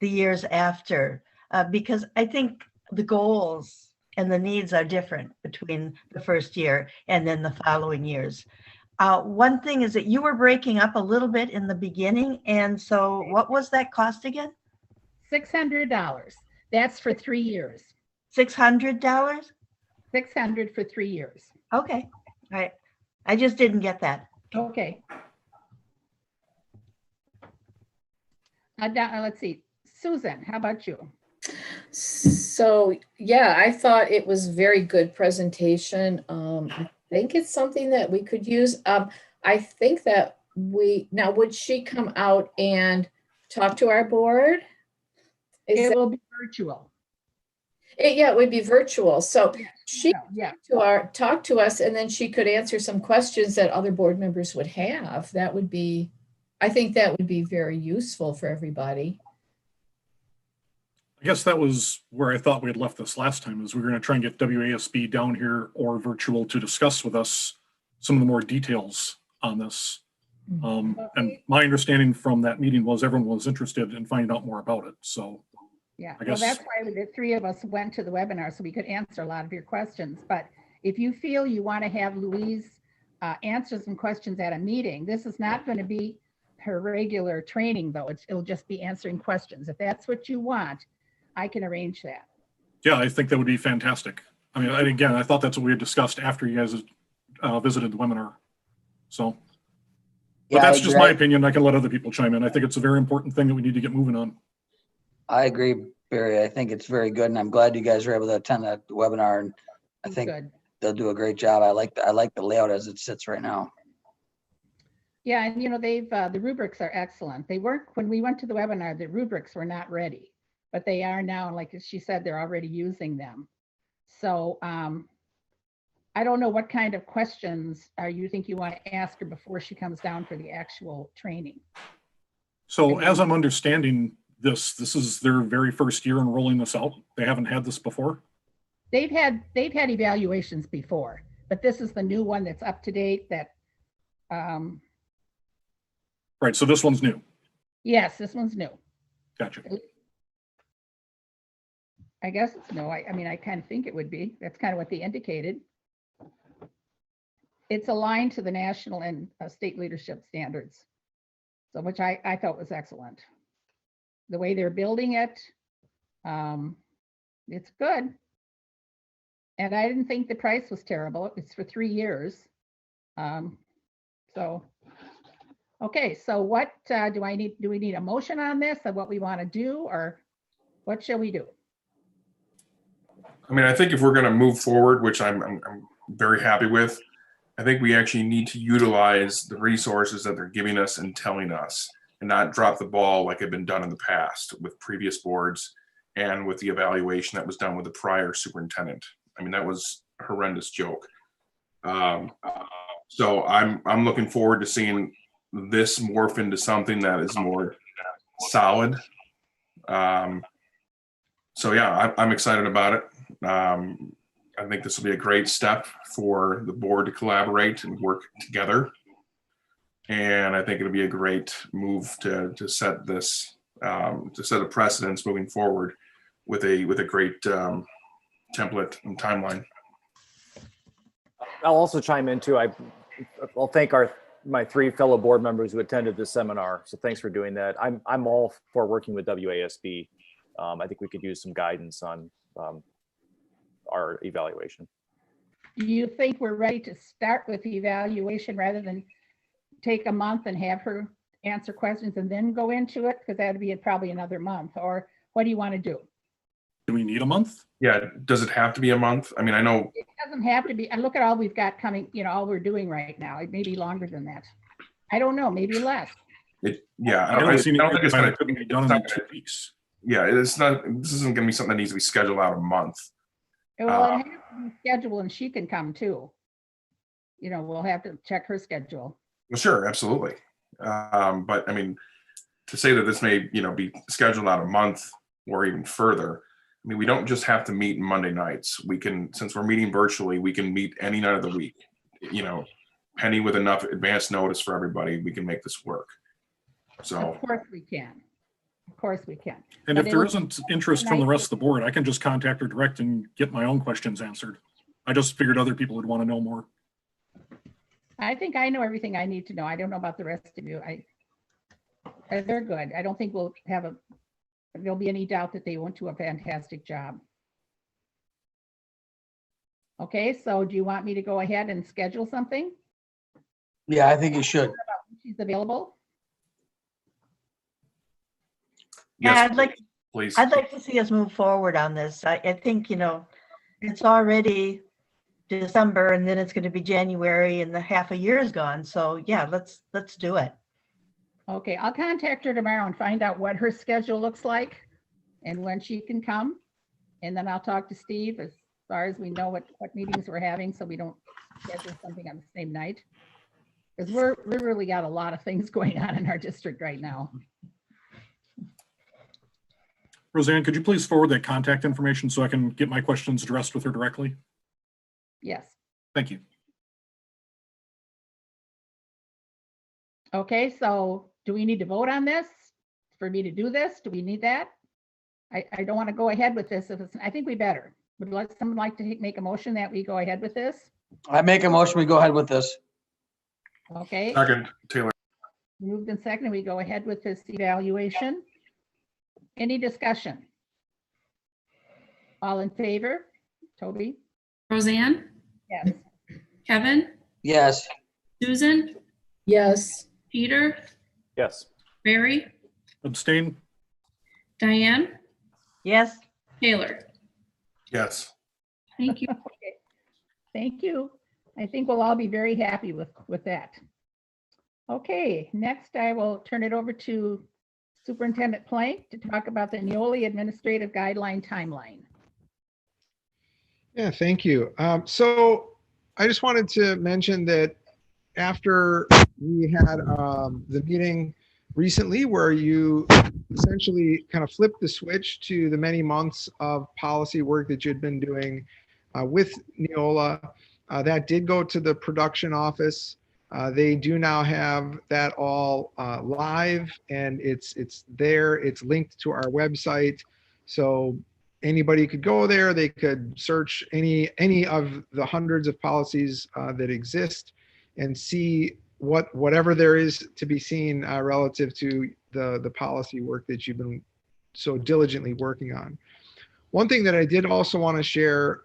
the years after, because I think the goals and the needs are different between the first year and then the following years. One thing is that you were breaking up a little bit in the beginning. And so what was that cost again? $600. That's for 3 years. $600? $600 for 3 years. Okay. All right. I just didn't get that. Okay. Let's see. Susan, how about you? So, yeah, I thought it was very good presentation. I think it's something that we could use. I think that now would she come out and talk to our board? It will be virtual. Yeah, it would be virtual. So she Yeah, talk to us, and then she could answer some questions that other board members would have. That would be, I think that would be very useful for everybody. I guess that was where I thought we had left this last time, is we were going to try and get WASB down here or virtual to discuss with us some of the more details on this. And my understanding from that meeting was everyone was interested in finding out more about it. So yeah. I Well, guess- that's why the three of us went to the webinar, so we could answer a lot of your questions. But if you feel you want to have Louise answer some questions at a meeting, this is not going to be her regular training, though. It'll just be answering questions. If that's what you want, I can arrange that. yeah, I think that would be fantastic. I mean, and again, I thought that's what we had discussed after you guys visited the webinar. So, but Yeah, I that's just agree. my opinion. I can let other people chime in. I think it's a very important thing that we need to get moving on. I agree, Barry. I think it's very good, and I'm glad you guys were able to attend that webinar, and I think Good. they'll do a great job. I like the layout as it sits right now. Yeah, and they've, the rubrics are excellent. They weren't, when we went to the webinar, the rubrics were not ready, but they are now, and like she said, they're already using them. So I don't know what kind of questions you think you want to ask her before she comes down for the actual training. So as I'm understanding this is their very first year in rolling this out. They haven't had this before. They've had evaluations before, but this is the new one that's up to date that, Right. So this one's new. yes, this one's new. Gotcha. I guess it's no, I mean, I kind of think it would be. That's kind of what they indicated. It's aligned to the national and state leadership standards. So which I thought was excellent. The way they're building it, it's good. And I didn't think the price was terrible. It's for 3 years. So, okay, so what do we need a motion on this of what we want to do, or what shall we do? I mean, I think if we're going to move forward, which I'm very happy with, I think we actually need to utilize the resources that they're giving us and telling us, and not drop the ball like had been done in the past with previous boards and with the evaluation that was done with the prior superintendent. I mean, that was a horrendous joke. So I'm looking forward to seeing this morph into something that is more solid. So yeah, I'm excited about it. I think this will be a great step for the board to collaborate and work together. And I think it'll be a great move to set this, to set a precedence moving forward with a great template and timeline. I'll also chime in too. I'll thank my 3 fellow board members who attended this seminar. So thanks for doing that. I'm all for working with WASB. I think we could use some guidance on our evaluation. Do you think we're ready to start with the evaluation rather than take a month and have her answer questions and then go into it? Because that'd be probably another month. Or what do you want to do? Do we need a month? Yeah, does it have to be a month? I mean, I know, It doesn't have to be. And look at all we've got coming, all we're doing right now. It may be longer than that. I don't know, maybe less. yeah, I don't see I don't think it's why gonna, it couldn't be done in 2 weeks. yeah, this isn't gonna be something that needs to be scheduled out a month. Well, it has to be scheduled and she can come too. We'll have to check her schedule. Well, sure, absolutely. But I mean, to say that this may, be scheduled out a month or even further, I mean, we don't just have to meet Monday nights. We can, since we're meeting virtually, we can meet any night of the week. Penny, with enough advance notice for everybody, we can make this work. So, Of course we can. Of course we can. And But if there it'll- isn't interest from the rest of the board, I can just contact her direct and get my own questions answered. I just figured other people would want to know more. I think I know everything I need to know. I don't know about the rest of you. They're good. I don't think there'll be any doubt that they won't do a fantastic job. Okay, so do you want me to go ahead and schedule something? Yeah, I think you should. She's available? Yeah, yes, please. I'd like to see us move forward on this. I think, it's already December and then it's going to be January and the half a year is gone. So yeah, let's do it. Okay, I'll contact her tomorrow and find out what her schedule looks like and when she can come. And then I'll talk to Steve as far as we know what meetings we're having, so we don't schedule something on the same night. Because we really got a lot of things going on in our district right now. Roseanne, could you please forward that contact information so I can get my questions addressed with her directly? Yes. Thank you. Okay, so do we need to vote on this for me to do this? Do we need that? I don't want to go ahead with this if it's, I think we better. Would someone like to make a motion that we go ahead with this? I make a motion, we go ahead with this. Okay, Second, Taylor. moved and seconded, we go ahead with this evaluation. Any discussion? All in favor? Toby? Roseanne, Yes. Kevin, Yes. Susan, Yes. Peter, Yes. Barry, Abstain? Diane, Yes, Taylor. Yes. Thank you. Okay. Thank you. I think we'll all be very happy with that. Okay, next I will turn it over to Superintendent Plank to talk about the Neola Administrative Guideline Timeline. Yeah, thank you. So I just wanted to mention that after we had the meeting recently where you essentially kind of flipped the switch to the many months of policy work that you'd been doing with Neola, that did go to the production office. They do now have that all live, and it's there. It's linked to our website, so anybody could go there. They could search any of the hundreds of policies that exist and see whatever there is to be seen relative to the policy work that you've been so diligently working on. One thing that I did also want to share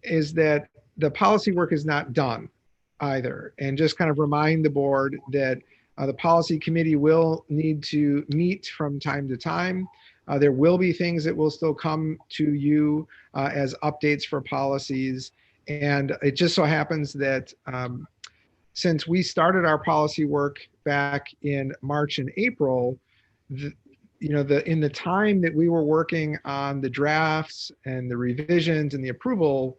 is that the policy work is not done either, and just kind of remind the board that the policy committee will need to meet from time to time. There will be things that will still come to you as updates for policies. And it just so happens that since we started our policy work back in March and April, in the time that we were working on the drafts and the revisions and the approval,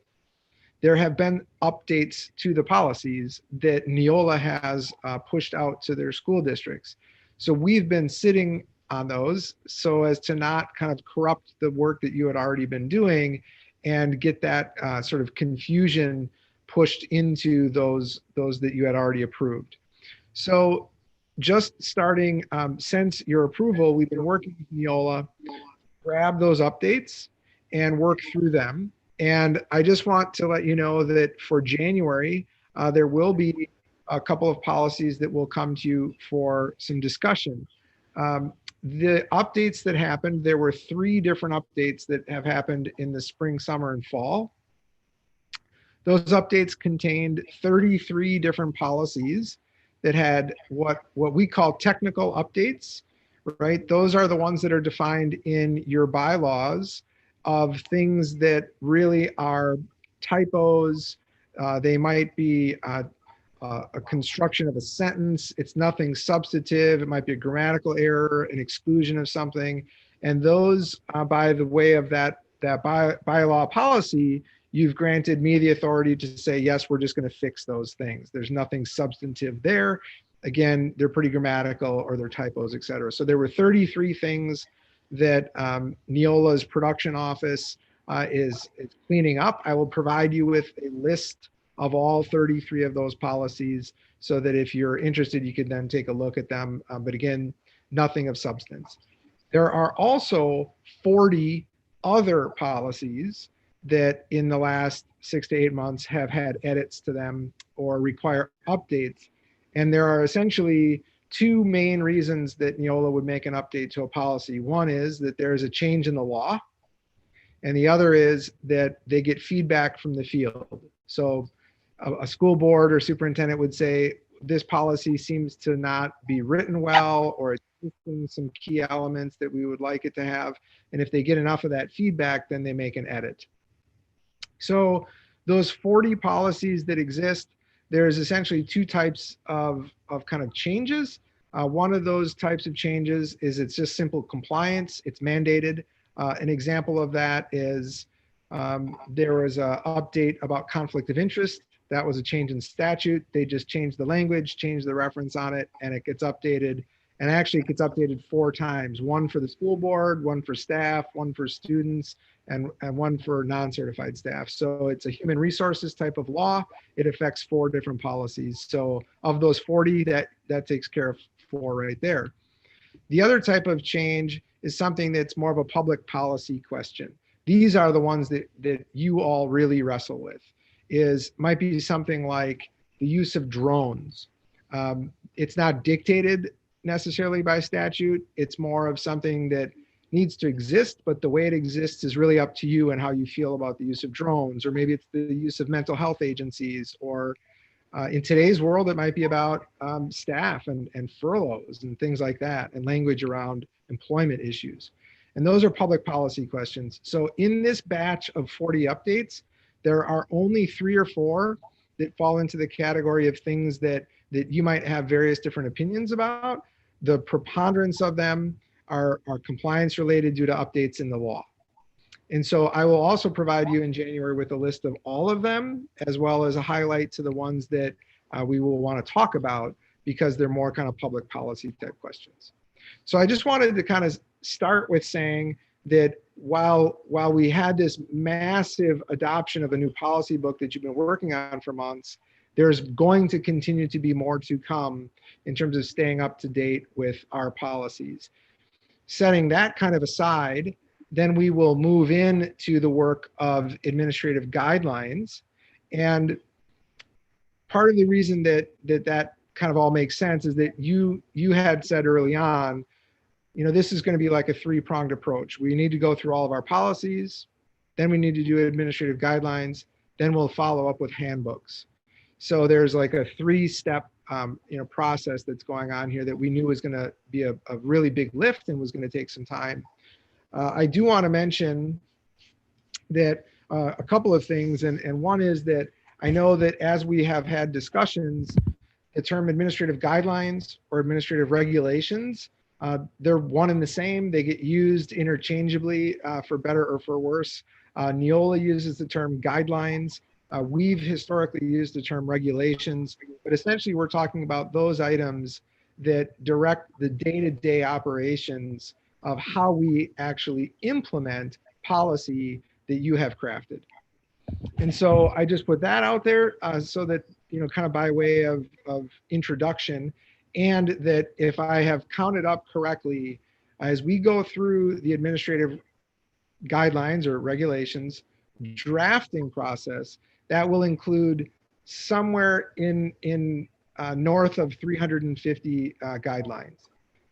there have been updates to the policies that Neola has pushed out to their school districts. So we've been sitting on those so as to not kind of corrupt the work that you had already been doing and get that sort of confusion pushed into those that you had already approved. So just starting since your approval, we've been working with Neola, grab those updates and work through them. And I just want to let you know that for January, there will be a couple of policies that will come to you for some discussion. The updates that happened, there were 3 different updates that have happened in the spring, summer, and fall. Those updates contained 33 different policies that had what we call technical updates, right? Those are the ones that are defined in your bylaws of things that really are typos. They might be a construction of a sentence. It's nothing substantive. It might be a grammatical error, an exclusion of something. And those, by the way of that bylaw policy, you've granted me the authority to say, yes, we're just going to fix those things. There's nothing substantive there. Again, they're pretty grammatical or they're typos, et cetera. So there were 33 things that Neola's production office is cleaning up. I will provide you with a list of all 33 of those policies so that if you're interested, you could then take a look at them. But again, nothing of substance. There are also 40 other policies that in the last 6 to 8 months have had edits to them or require updates. And there are essentially 2 main reasons that Neola would make an update to a policy. One is that there is a change in the law, and the other is that they get feedback from the field. So a school board or superintendent would say, this policy seems to not be written well, or it's missing some key elements that we would like it to have. And if they get enough of that feedback, then they make an edit. So those 40 policies that exist, there's essentially 2 types of kind of changes. One of those types of changes is it's just simple compliance. It's mandated. An example of that is there was an update about conflict of interest. That was a change in statute. They just changed the language, changed the reference on it, and it gets updated. And actually it gets updated 4 times, one for the school board, one for staff, one for students, and one for non-certified staff. So it's a human resources type of law. It affects 4 different policies. So of those 40, that takes care of 4 right there. The other type of change is something that's more of a public policy question. These are the ones that you all really wrestle with. Might be something like the use of drones. It's not dictated necessarily by statute. It's more of something that needs to exist, but the way it exists is really up to you and how you feel about the use of drones, or maybe it's the use of mental health agencies, or in today's world, it might be about staff and furloughs and things like that, and language around employment issues. And those are public policy questions. So in this batch of 40 updates, there are only 3 or 4 that fall into the category of things that you might have various different opinions about. The preponderance of them are compliance related due to updates in the law. And so I will also provide you in January with a list of all of them, as well as a highlight to the ones that we will want to talk about, because they're more kind of public policy type questions. So I just wanted to kind of start with saying that while we had this massive adoption of a new policy book that you've been working on for months, there's going to continue to be more to come in terms of staying up to date with our policies. Setting that kind of aside, then we will move into the work of administrative guidelines. And part of the reason that kind of all makes sense is that you had said early on, this is going to be like a 3-pronged approach. We need to go through all of our policies, then we need to do administrative guidelines, then we'll follow up with handbooks. So there's like a 3-step process that's going on here that we knew was going to be a really big lift and was going to take some time. I do want to mention that a couple of things, and one is that I know that as we have had discussions, the term administrative guidelines or administrative regulations, they're one and the same. They get used interchangeably for better or for worse. Neola uses the term guidelines. We've historically used the term regulations, but essentially we're talking about those items that direct the day-to-day operations of how we actually implement policy that you have crafted. And so I just put that out there so that, kind of by way of introduction, and that if I have counted up correctly, as we go through the administrative guidelines or regulations drafting process, that will include somewhere in north of 350 guidelines.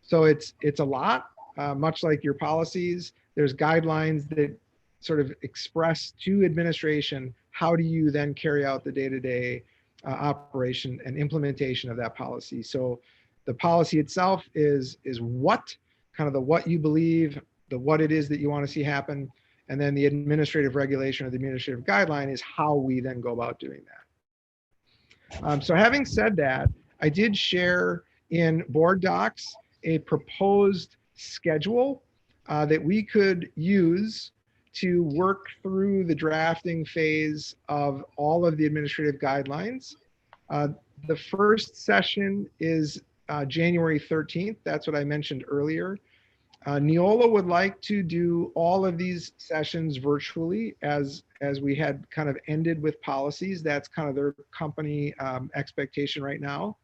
So it's a lot, much like your policies. There's guidelines that sort of express to administration, how do you then carry out the day-to-day operation and implementation of that policy. So the policy itself is what, kind of the what you believe, the what it is that you want to see happen. And then the administrative regulation or the administrative guideline is how we then go about doing that. So having said that, I did share in board docs a proposed schedule that we could use to work through the drafting phase of all of the administrative guidelines. The first session is January 13th. That's what I mentioned earlier. Neola would like to do all of these sessions virtually as we had kind of ended with policies. That's kind of their company expectation right now.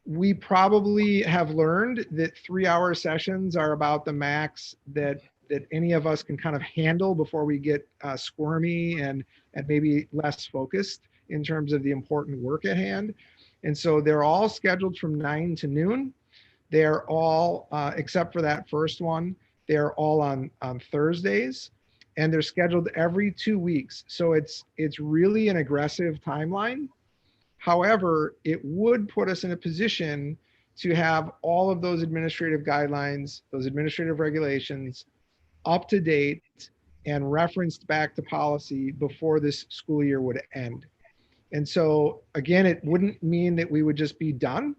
We probably have learned that 3-hour sessions are about the max that any of us can kind of handle before we get squirmy and maybe less focused in terms of the important work at hand. And so they're all scheduled from 9 to noon. They're all, except for that first one, they're all on Thursdays, and they're scheduled every 2 weeks. So it's really an aggressive timeline. However, it would put us in a position to have all of those administrative guidelines, those administrative regulations up to date and referenced back to policy before this school year would end. And so again, it wouldn't mean that we would just be done.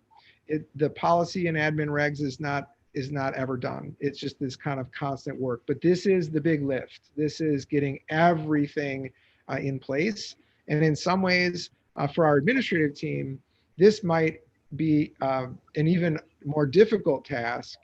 The policy and admin regs is not not ever done. It's just this kind of constant work. But this is the big lift. This is getting everything in place. And in some ways, for our administrative team, this might be an even more difficult task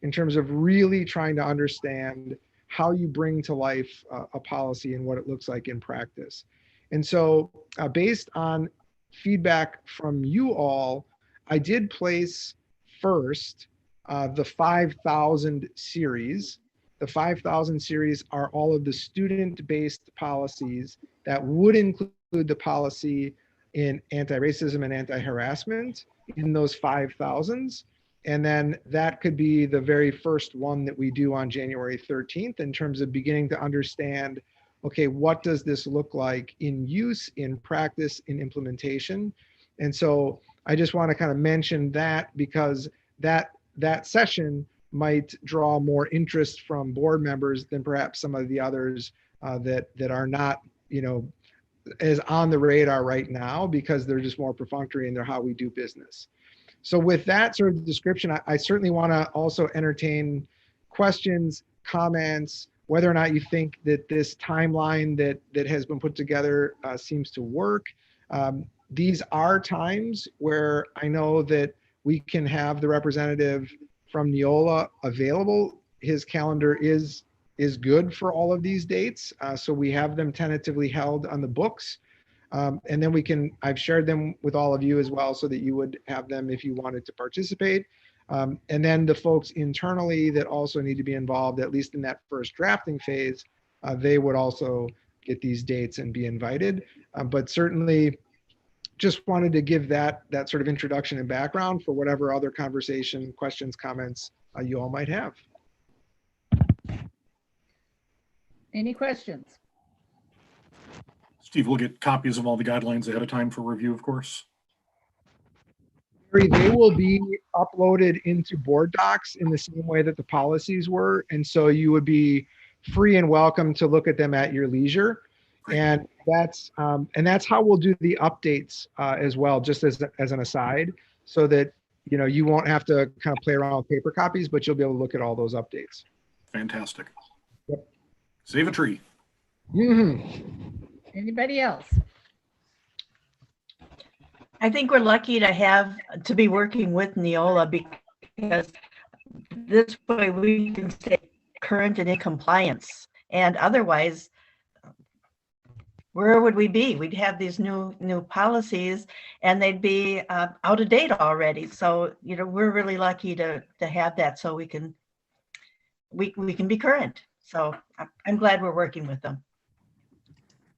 in terms of really trying to understand how you bring to life a policy and what it looks like in practice. And so based on feedback from you all, I did place first the 5,000 series. The 5,000 series are all of the student-based policies that would include the policy in anti-racism and anti-harassment in those 5,000s. And then that could be the very first one that we do on January 13th in terms of beginning to understand, okay, what does this look like in use, in practice, in implementation? And so I just want to kind of mention that because that session might draw more interest from board members than perhaps some of the others that are not, as on the radar right now because they're just more perfunctory in their how we do business. So with that sort of description, I certainly want to also entertain questions, comments, whether or not you think that this timeline that has been put together seems to work. These are times where I know that we can have the representative from Neola available. His calendar is good for all of these dates. So we have them tentatively held on the books. And then I've shared them with all of you as well so that you would have them if you wanted to participate. And then the folks internally that also need to be involved, at least in that first drafting phase, they would also get these dates and be invited. But certainly just wanted to give that sort of introduction and background for whatever other conversation, questions, comments you all might have. Any questions? Steve will get copies of all the guidelines ahead of time for review, of course. They will be uploaded into board docs in the same way that the policies were. And so you would be free and welcome to look at them at your leisure. And that's how we'll do the updates as well, just as an aside, so that you won't have to kind of play around with paper copies, but you'll be able to look at all those updates. Fantastic. Yep. Save a tree. Mm-hmm. Anybody else? I think we're lucky to be working with Neola because this way we can stay current and in compliance. And otherwise, where would we be? We'd have these new policies and they'd be out of date already. So, we're really lucky to have that so we can be current. So I'm glad we're working with them.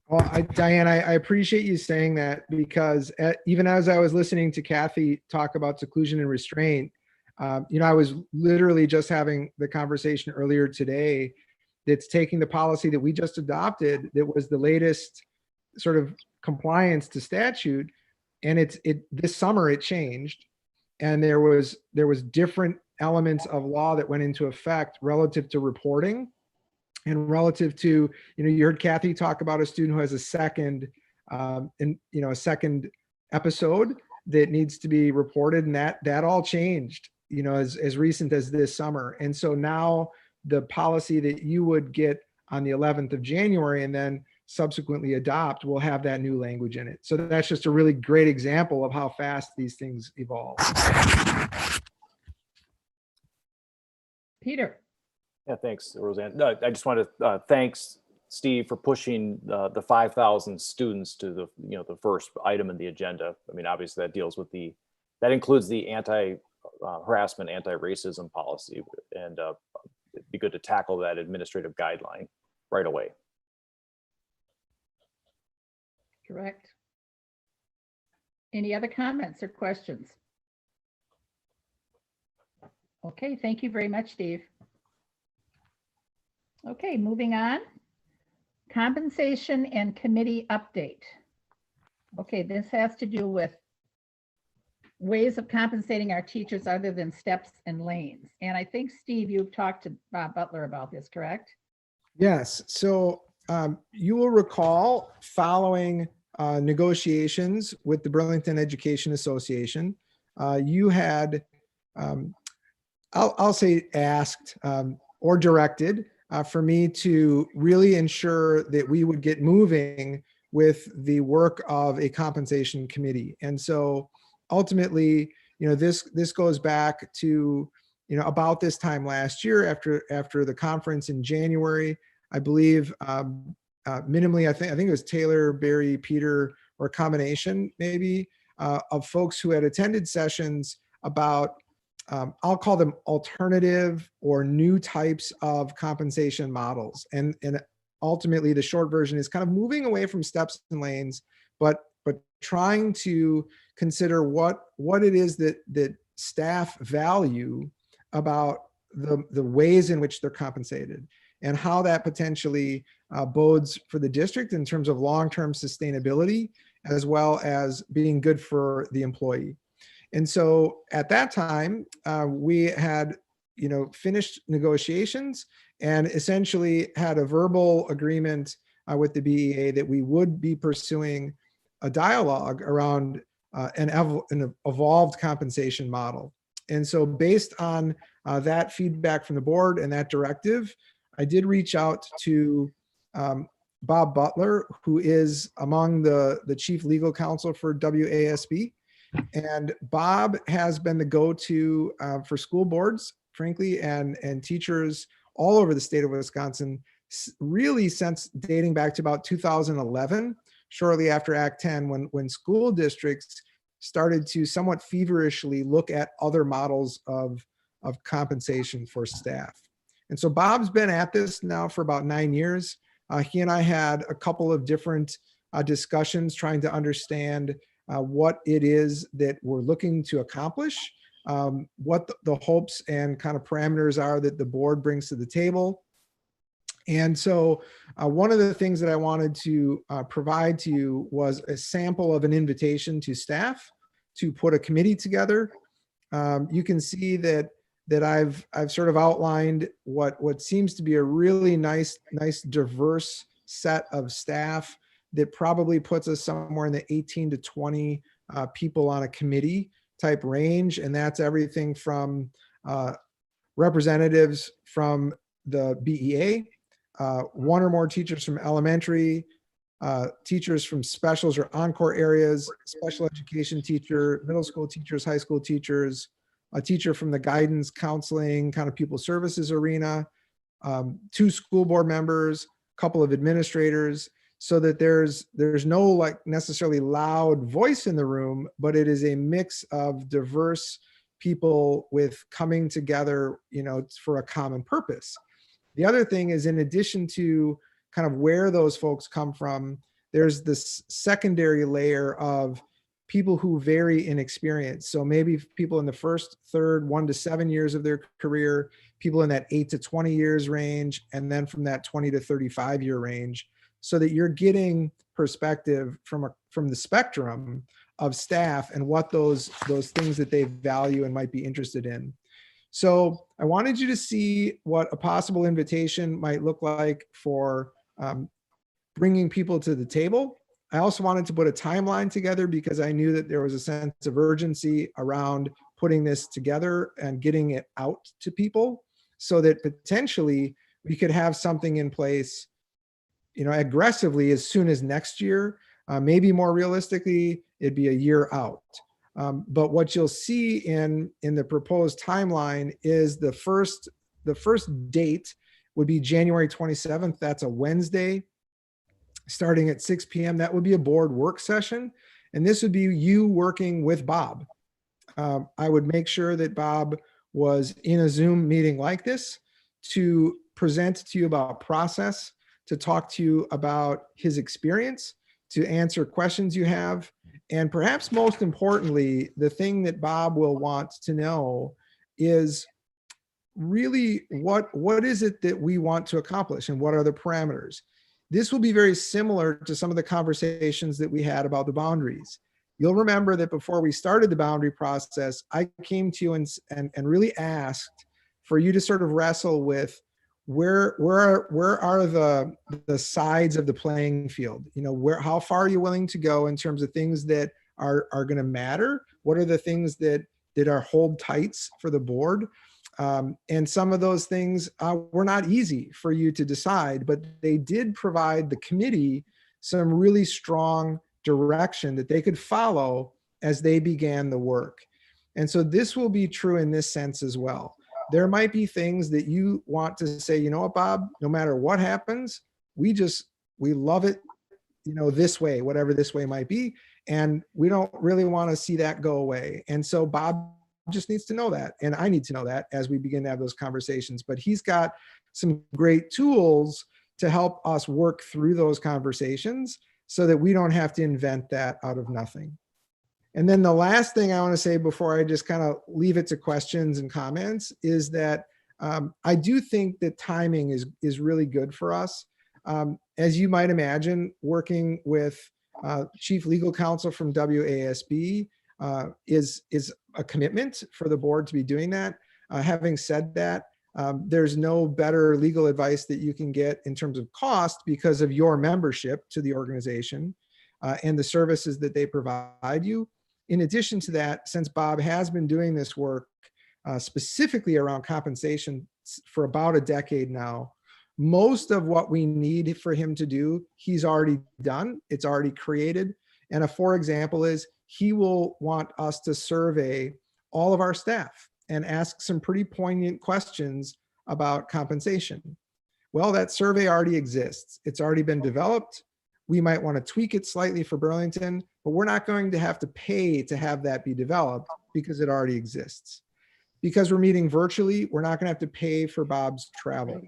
Well, Diane, I appreciate you saying that because even as I was listening to Kathy talk about seclusion and restraint, I was literally just having the conversation earlier today that's taking the policy that we just adopted that was the latest sort of compliance to statute. And this summer it changed. And there was different elements of law that went into effect relative to reporting. And relative to, you heard Kathy talk about a student who has a second episode that needs to be reported, and that all changed, as recent as this summer. And so now the policy that you would get on the 11th of January and then subsequently adopt will have that new language in it. So that's just a really great example of how fast these things evolve. Peter. Yeah, thanks, Roseanne. No, I just wanted to thanks Steve for pushing the 5,000 students to the first item in the agenda. I mean, obviously that includes the anti-harassment, anti-racism policy, and it'd be good to tackle that administrative guideline right away. Correct. Any other comments or questions? Okay, thank you very much, Steve. Okay, moving on. Compensation and committee update. Okay, this has to do with ways of compensating our teachers other than steps and lanes. And I think, Steve, you've talked to Bob Butler about this, correct? Yes. So you will recall following negotiations with the Burlington Education Association, you had I'll say asked or directed for me to really ensure that we would get moving with the work of a compensation committee. And so ultimately, this goes back to, about this time last year after the conference in January. I believe minimally, I think it was Taylor, Barry, Peter, or a combination maybe of folks who had attended sessions about, I'll call them alternative or new types of compensation models. And ultimately the short version is kind of moving away from steps and lanes, but trying to consider what it is that staff value about the ways in which they're compensated and how that potentially bodes for the district in terms of long-term sustainability, as well as being good for the employee. And so at that time, we had, finished negotiations and essentially had a verbal agreement with the BEA that we would be pursuing a dialogue around an evolved compensation model. And so based on that feedback from the board and that directive, I did reach out to Bob Butler, who is among the chief legal counsel for WASB. And Bob has been the go-to for school boards, frankly, and teachers all over the state of Wisconsin, really since dating back to about 2011, shortly after Act 10, when school districts started to somewhat feverishly look at other models of compensation for staff. And so Bob's been at this now for about 9 years. He and I had a couple of different discussions trying to understand what it is that we're looking to accomplish, what the hopes and kind of parameters are that the board brings to the table. And so one of the things that I wanted to provide to you was a sample of an invitation to staff to put a committee together. You can see that I've sort of outlined what seems to be a really nice diverse set of staff that probably puts us somewhere in the 18 to 20 people on a committee type range. And that's everything from representatives from the BEA, one or more teachers from elementary, teachers from specials or encore areas, special education teacher, middle school teachers, high school teachers, a teacher from the guidance, counseling, kind of pupil services arena, 2 school board members, a couple of administrators, so that there's no like necessarily loud voice in the room, but it is a mix of diverse people with coming together, for a common purpose. The other thing is, in addition to kind of where those folks come from, there's this secondary layer of people who vary in experience. So maybe people in the first, third, 1 to 7 years of their career, people in that 8 to 20 years range, and then from that 20 to 35 year range, so that you're getting perspective from the spectrum of staff and what those things that they value and might be interested in. So I wanted you to see what a possible invitation might look like for bringing people to the table. I also wanted to put a timeline together because I knew that there was a sense of urgency around putting this together and getting it out to people so that potentially we could have something in place, aggressively as soon as next year. Maybe more realistically, it'd be a year out. But what you'll see in the proposed timeline is the first date would be January 27th. That's a Wednesday, starting at 6 p.m. That would be a board work session. And this would be you working with Bob. I would make sure that Bob was in a Zoom meeting like this to present to you about process, to talk to you about his experience, to answer questions you have. And perhaps most importantly, the thing that Bob will want to know is really what is it that we want to accomplish and what are the parameters? This will be very similar to some of the conversations that we had about the boundaries. You'll remember that before we started the boundary process, I came to you and really asked for you to sort of wrestle with where are the sides of the playing field? How far are you willing to go in terms of things that are going to matter? What are the things that are hold tights for the board? And some of those things were not easy for you to decide, but they did provide the committee some really strong direction that they could follow as they began the work. And so this will be true in this sense as well. There might be things that you want to say, you know what, Bob, no matter what happens, we love it, this way, whatever this way might be. And we don't really want to see that go away. And so Bob just needs to know that. And I need to know that as we begin to have those conversations. But he's got some great tools to help us work through those conversations so that we don't have to invent that out of nothing. And then the last thing I want to say before I just kind of leave it to questions and comments is that I do think that timing is really good for us. As you might imagine, working with Chief Legal Counsel from WASB is a commitment for the board to be doing that. Having said that, there's no better legal advice that you can get in terms of cost because of your membership to the organization and the services that they provide you. In addition to that, since Bob has been doing this work specifically around compensation for about a decade now, most of what we need for him to do, he's already done. It's already created. And for example is he will want us to survey all of our staff and ask some pretty poignant questions about compensation. Well, that survey already exists. It's already been developed. We might want to tweak it slightly for Burlington, but we're not going to have to pay to have that be developed because it already exists. Because we're meeting virtually, we're not going to have to pay for Bob's travel.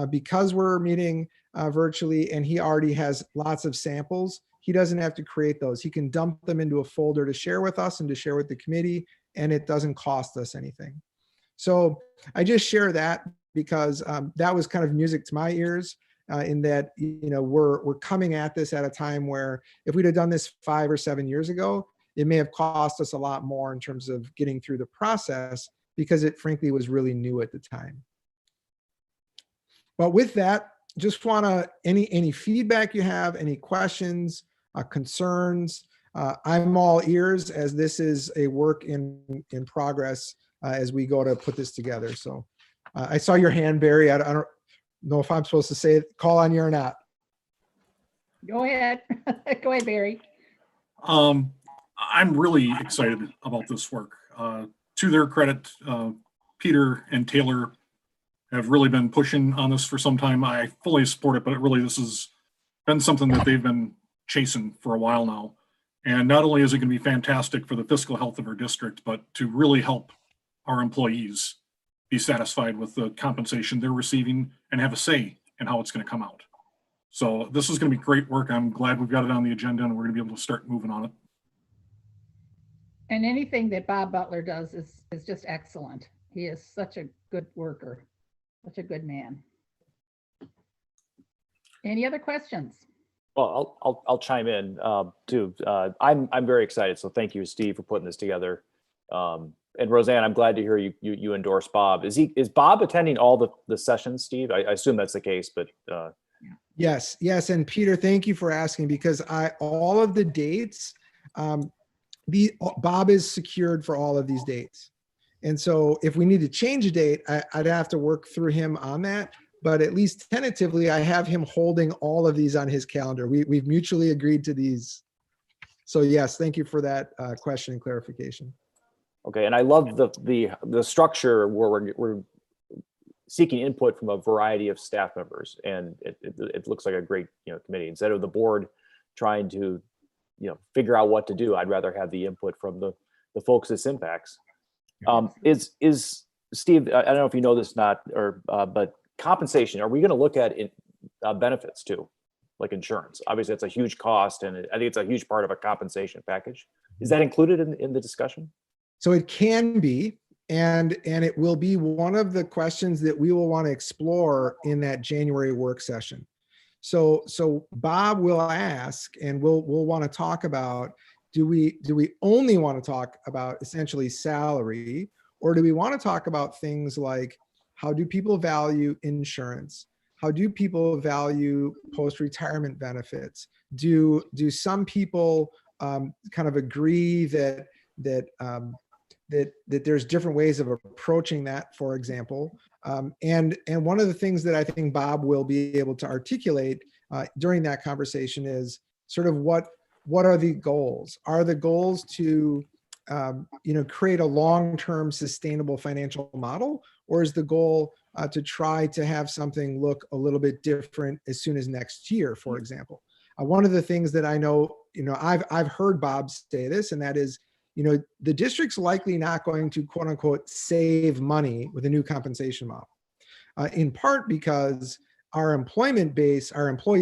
Because we're meeting virtually and he already has lots of samples, he doesn't have to create those. He can dump them into a folder to share with us and to share with the committee, and it doesn't cost us anything. So I just share that because that was kind of music to my ears in that, we're coming at this at a time where if we'd have done this 5 or 7 years ago, it may have cost us a lot more in terms of getting through the process because it frankly was really new at the time. But with that, just want to, any feedback you have, any questions, concerns, I'm all ears as this is a work in progress as we go to put this together. So I saw your hand, Barry. I don't know if I'm supposed to say it, call on you or not. Go ahead. Go ahead, Barry. I'm really excited about this work. To their credit, Peter and Taylor have really been pushing on this for some time. I fully support it, but this has been something that they've been chasing for a while now. And not only is it going to be fantastic for the fiscal health of our district, but to really help our employees be satisfied with the compensation they're receiving and have a say in how it's going to come out. So this is going to be great work. I'm glad we've got it on the agenda and we're going to be able to start moving on it. And anything that Bob Butler does is just excellent. He is such a good worker, such a good man. Any other questions? Well, I'll chime in too. I'm very excited. So thank you, Steve, for putting this together. And Roseanne, I'm glad to hear you endorse Bob. Is Bob attending all the sessions, Steve? I assume that's the case, but Yes. And Peter, thank you for asking because all of the dates, Bob is secured for all of these dates. And so if we need to change a date, I'd have to work through him on that. But at least tentatively, I have him holding all of these on his calendar. We've mutually agreed to these. So yes, thank you for that question and clarification. okay. And I love the structure where we're seeking input from a variety of staff members, and it looks like a great committee. Instead of the board trying to figure out what to do, I'd rather have the input from the folks this impacts. Is Steve? I don't know if you know this, but compensation. Are we going to look at benefits too, like insurance? Obviously, it's a huge cost, and I think it's a huge part of a compensation package. Is that included in the discussion? So it can be, and it will be one of the questions that we will want to explore in that January work session. So Bob will ask, and we'll want to talk about, do we only want to talk about essentially salary, or do we want to talk about things like how do people value insurance? How do people value post-retirement benefits? Do some people kind of agree that that there's different ways of approaching that, for example. And one of the things that I think Bob will be able to articulate during that conversation is sort of what are the goals? Are the goals to create a long-term sustainable financial model, or is the goal to try to have something look a little bit different as soon as next year, for example? One of the things that I know, I've heard Bob say this, and that is, the district's likely not going to quote unquote save money with a new compensation model, in part because our employee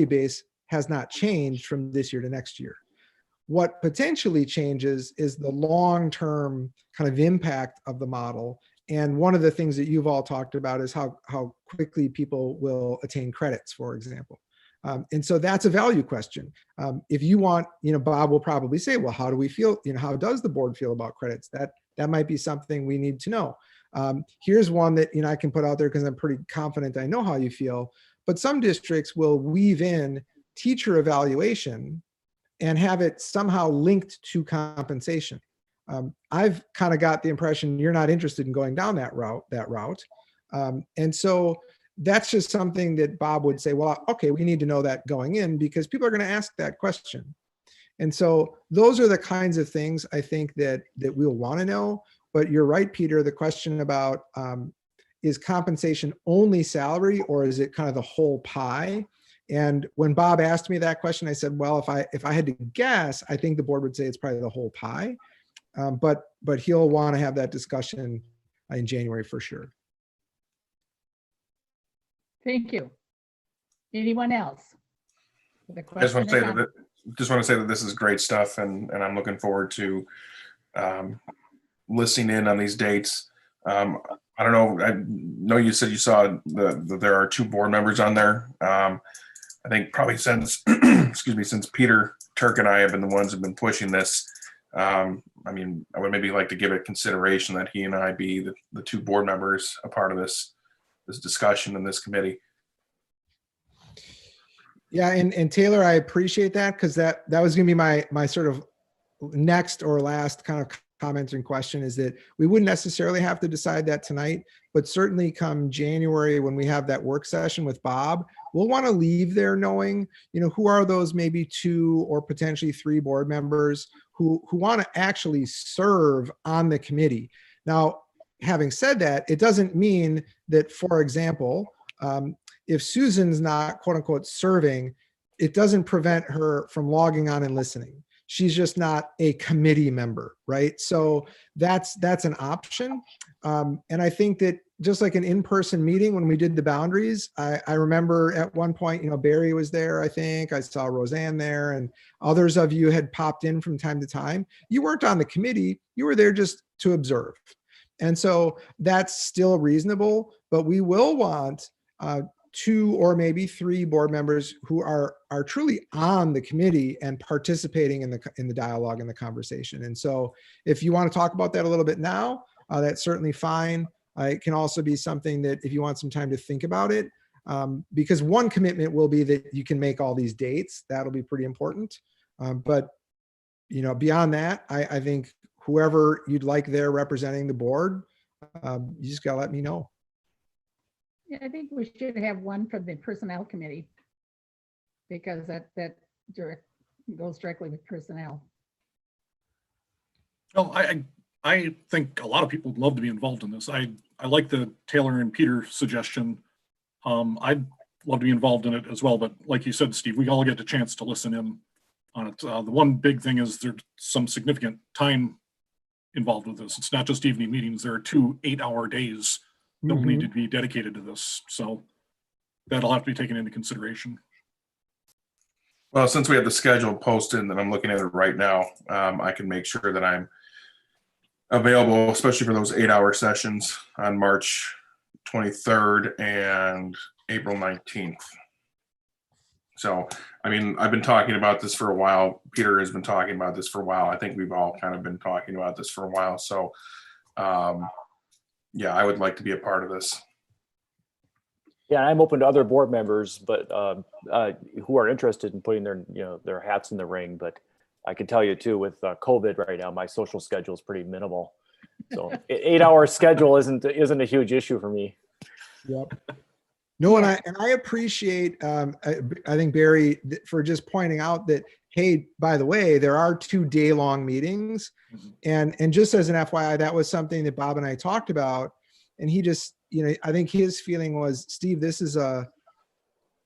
base has not changed from this year to next year. What potentially changes is the long-term kind of impact of the model. And one of the things that you've all talked about is how quickly people will attain credits, for example. And so that's a value question. If you want, Bob will probably say, well, how do we feel? How does the board feel about credits? That might be something we need to know. Here's one that, I can put out there because I'm pretty confident I know how you feel, but some districts will weave in teacher evaluation and have it somehow linked to compensation. I've kind of got the impression you're not interested in going down that route. And so that's just something that Bob would say, well, okay, we need to know that going in because people are going to ask that question. And so those are the kinds of things I think that we'll want to know. But you're right, Peter, the question about is compensation only salary or is it kind of the whole pie? And when Bob asked me that question, I said, well, if I had to guess, I think the board would say it's probably the whole pie. But he'll want to have that discussion in January for sure. Thank you. Anyone else? I just want to say that this is great stuff, and I'm looking forward to listening in on these dates. I don't know. I know you said you saw there are 2 board members on there. I think probably since since Peter Turk and I have been the ones who've been pushing this. I would maybe like to give it consideration that he and I be the 2 board members a part of this discussion in this committee. Yeah, and Taylor, I appreciate that because that was going to be my sort of next or last kind of comment and question is that we wouldn't necessarily have to decide that tonight, but certainly come January when we have that work session with Bob, we'll want to leave there knowing, who are those maybe 2 or potentially 3 board members who want to actually serve on the committee. Now, having said that, it doesn't mean that, for example, if Susan's not quote unquote serving, it doesn't prevent her from logging on and listening. She's just not a committee member, right? So that's an option. And I think that just like an in-person meeting when we did the boundaries, I remember at one point, Barry was there, I think. I saw Roseanne there and others of you had popped in from time to time. You weren't on the committee, you were there just to observe. And so that's still reasonable, but we will want 2 or maybe 3 board members who are truly on the committee and participating in the dialogue and the conversation. And so if you want to talk about that a little bit now, that's certainly fine. It can also be something that if you want some time to think about it, because one commitment will be that you can make all these dates. That'll be pretty important. But beyond that, I think whoever you'd like there representing the board, you just gotta let me know. Yeah, I think we should have one from the personnel committee because that goes directly with personnel. Well, I think a lot of people would love to be involved in this. I like the Taylor and Peter suggestion. I'd love to be involved in it as well, but like you said, Steve, we all get a chance to listen in on it. The one big thing is there's some significant time involved with this. It's not just evening meetings. There are 2 8-hour days that will need to be dedicated to this. So that'll have to be taken into consideration. Well, since we have the schedule posted and I'm looking at it right now, I can make sure that I'm available, especially for those 8-hour sessions on March 23rd and April 19th. So, I've been talking about this for a while. Peter has been talking about this for a while. I think we've all kind of been talking about this for a while. So, yeah, I would like to be a part of this. Yeah, I'm open to other board members, but who are interested in putting their hats in the ring. But I can tell you too, with COVID right now, my social schedule is pretty minimal. So 8-hour schedule isn't a huge issue for me. Yep. No, and I appreciate, I think Barry, for just pointing out that, hey, by the way, there are 2 day-long meetings. And just as an FYI, that was something that Bob and I talked about. And he just, I think his feeling was, Steve, this is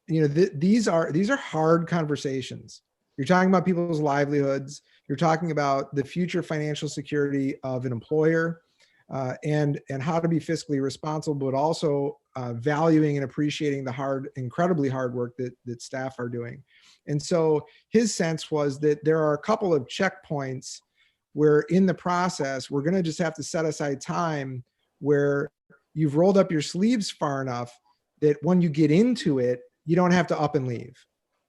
these are hard conversations. You're talking about people's livelihoods. You're talking about the future financial security of an employer, and how to be fiscally responsible, but also valuing and appreciating the incredibly hard work that staff are doing. And so his sense was that there are a couple of checkpoints where in the process, we're going to just have to set aside time where you've rolled up your sleeves far enough that when you get into it, you don't have to up and leave.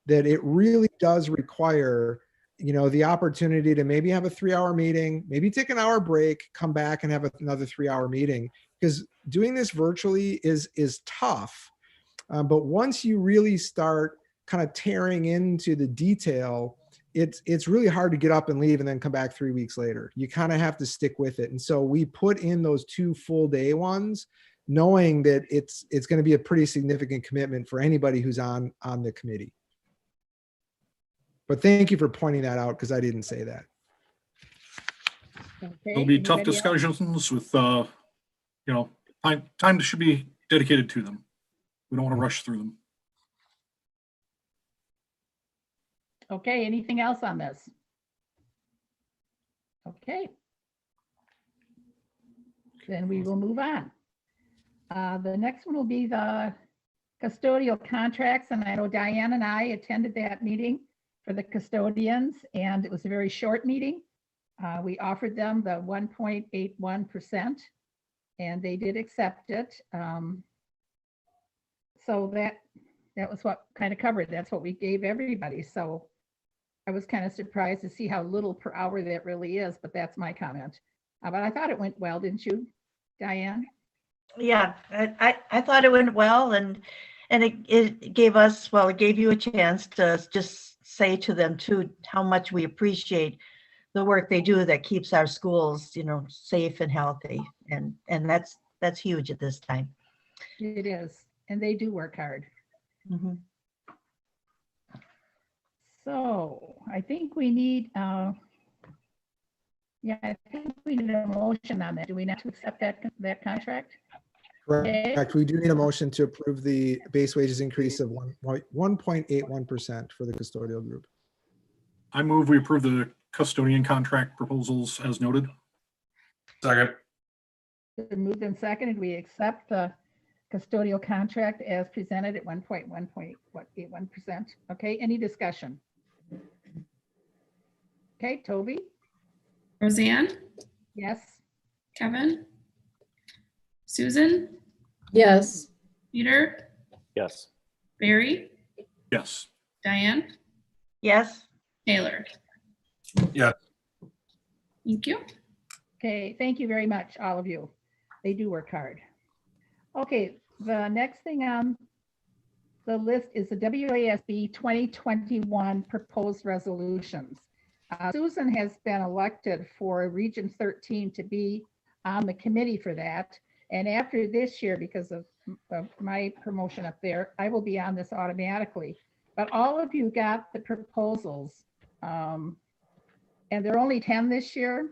That it really does require, the opportunity to maybe have a 3-hour meeting, maybe take an hour break, come back and have another 3-hour meeting. Because doing this virtually is tough. But once you really start kind of tearing into the detail, it's really hard to get up and leave and then come back 3 weeks later. You kind of have to stick with it. And so we put in those 2 full day ones, knowing that it's going to be a pretty significant commitment for anybody who's on the committee. But thank you for pointing that out, because I didn't say that. Okay, There'll be tough anybody else? discussions with, time should be dedicated to them. We don't want to rush through them. Okay, anything else on this? Okay. Then we will move on. The next one will be the custodial contracts, and I know Diane and I attended that meeting for the custodians, and it was a very short meeting. We offered them the 1.81%, and they did accept it. So that was what kind of covered. That's what we gave everybody. So I was kind of surprised to see how little per hour that really is, but that's my comment. But I thought it went well, didn't you, Diane? Yeah, I thought it went well, and it gave us, well, it gave you a chance to just say to them too how much we appreciate the work they do that keeps our schools, safe and healthy, and that's huge at this time. It is, and they do work hard. Mhm. So I think we need, I think we need a motion on that. Do we not accept that contract? Correct. We do need a motion to approve the base wages increase of 1.81% for the custodial group. I move we approve the custodian contract proposals as noted. Second. Been moved and seconded. We accept the custodial contract as presented at 1.81%. Okay, any discussion? Okay, Toby? Roseanne, Yes. Kevin, Susan, Yes. Peter, Yes. Barry, Yes. Diane, Yes, Taylor. Yes. Thank you. Okay, thank you very much, all of you. They do work hard. Okay, the next thing on the list is the WASB 2021 proposed resolutions. Susan has been elected for Region 13 to be on the committee for that. And after this year, because of my promotion up there, I will be on this automatically. But all of you got the proposals. And there are only 10 this year.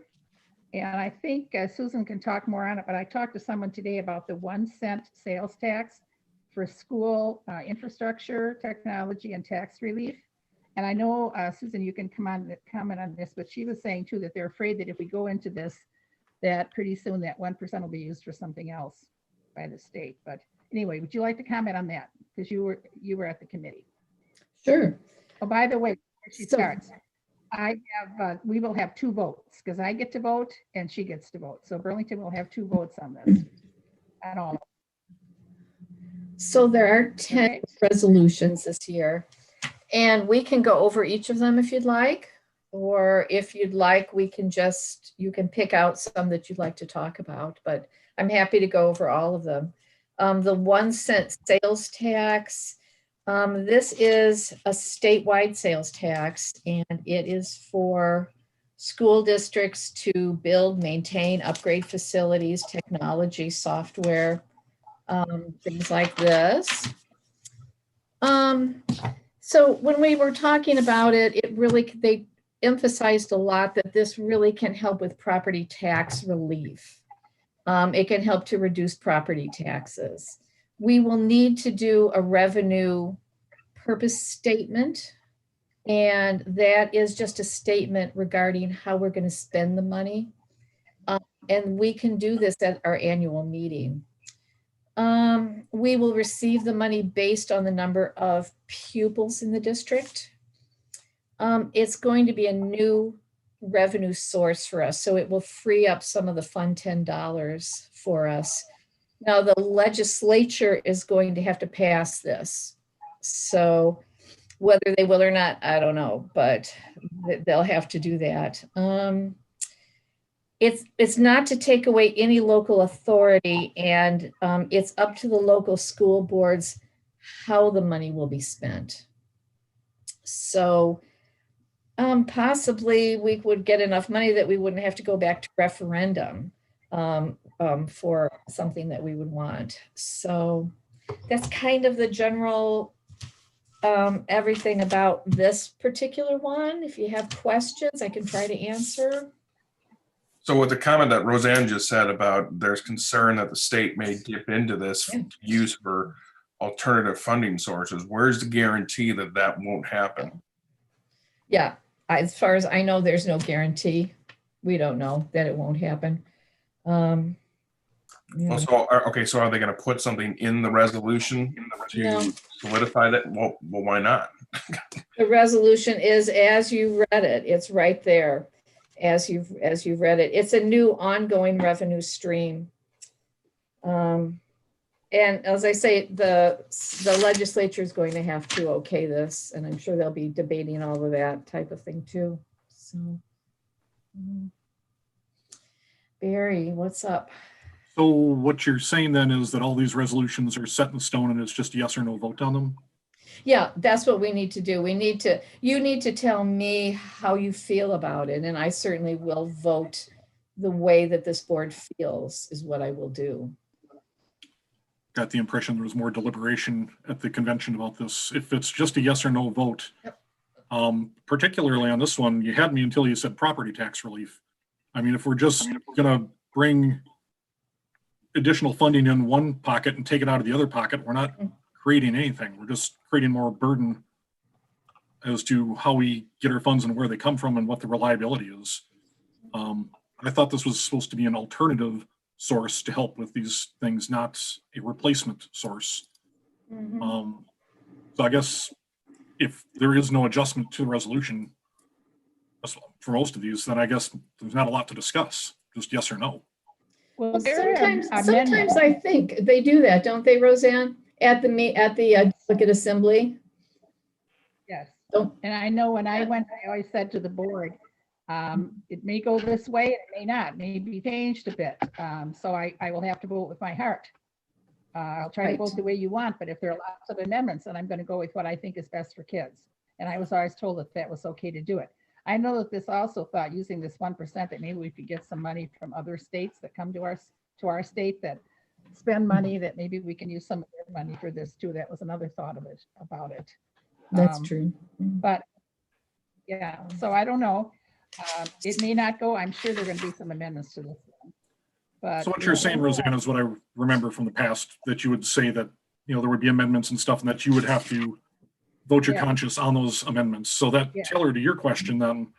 And I think Susan can talk more on it, but I talked to someone today about the 1-cent sales tax for school infrastructure, technology, and tax relief. And I know, Susan, you can comment on this, but she was saying too that they're afraid that if we go into this, that pretty soon that 1% will be used for something else by the state. But anyway, would you like to comment on that? Because you were at the committee. Sure. Oh, by the way, before she So- starts, we will have 2 votes because I get to vote and she gets to vote. So Burlington will have 2 votes on this at all. So there are 10 Okay. resolutions this year, and we can go over each of them if you'd like, or if you'd like, you can pick out some that you'd like to talk about, but I'm happy to go over all of them. The 1-cent sales tax, this is a statewide sales tax, and it is for school districts to build, maintain, upgrade facilities, technology, software, things like this. So when we were talking about it, they emphasized a lot that this really can help with property tax relief. It can help to reduce property taxes. We will need to do a revenue purpose statement. And that is just a statement regarding how we're going to spend the money. And we can do this at our annual meeting. We will receive the money based on the number of pupils in the district. It's going to be a new revenue source for us, so it will free up some of the Fund $10 for us. Now, the legislature is going to have to pass this. So whether they will or not, I don't know, but they'll have to do that. It's not to take away any local authority, and it's up to the local school boards how the money will be spent. So possibly we would get enough money that we wouldn't have to go back to referendum for something that we would want. So that's kind of the general everything about this particular one. If you have questions, I can try to answer. So with the comment that Roseanne just said about there's concern that the state may dip into this use for alternative funding sources, where's the guarantee that that won't happen? Yeah, as far as I know, there's no guarantee. We don't know that it won't happen. Yeah. So are they going to put something in the resolution to No. solidify that? Well, why not? The resolution is as you read it. It's right there. As you've read it. It's a new ongoing revenue stream. And as I say, the legislature is going to have to okay this, and I'm sure they'll be debating all of that type of thing too. So, Barry, what's up? So what you're saying then is that all these resolutions are set in stone and it's just a yes or no vote on them? Yeah, that's what we need to do. You need to tell me how you feel about it, and I certainly will vote the way that this board feels is what I will do. Got the impression there was more deliberation at the convention about this. If it's just a yes or no vote, particularly on this one, you had me until you said property tax relief. I mean, if we're just gonna bring additional funding in one pocket and take it out of the other pocket, we're not creating anything. We're just creating more burden as to how we get our funds and where they come from and what the reliability is. I thought this was supposed to be an alternative source to help with these things, not a replacement source. So I guess if there is no adjustment to the resolution for most of these, then I guess there's not a lot to discuss, just yes or no. Well, Sometimes I think they do that, don't they, Roseanne? At the delegate assembly. Yes. Don't- And I know when I went, I always said to the board, it may go this way, it may not, it may be changed a bit. So I will have to vote with my heart. I'll try to Right. vote the way you want, but if there are lots of amendments, then I'm going to go with what I think is best for kids. And I was always told that that was okay to do it. I know that this also thought using this 1% that maybe we could get some money from other states that come to our state that spend money, that maybe we can use some of their money for this too. That was another thought of it, about it. That's true. But yeah, so I don't know. It may not go. I'm sure there are going to be some amendments to this one. But So what you're saying, Roseanne, is what I remember from the past, that you would say that, there would be amendments and stuff and that you would have to vote your Yeah. conscience on those amendments. So that, Yeah. Taylor, to your question, then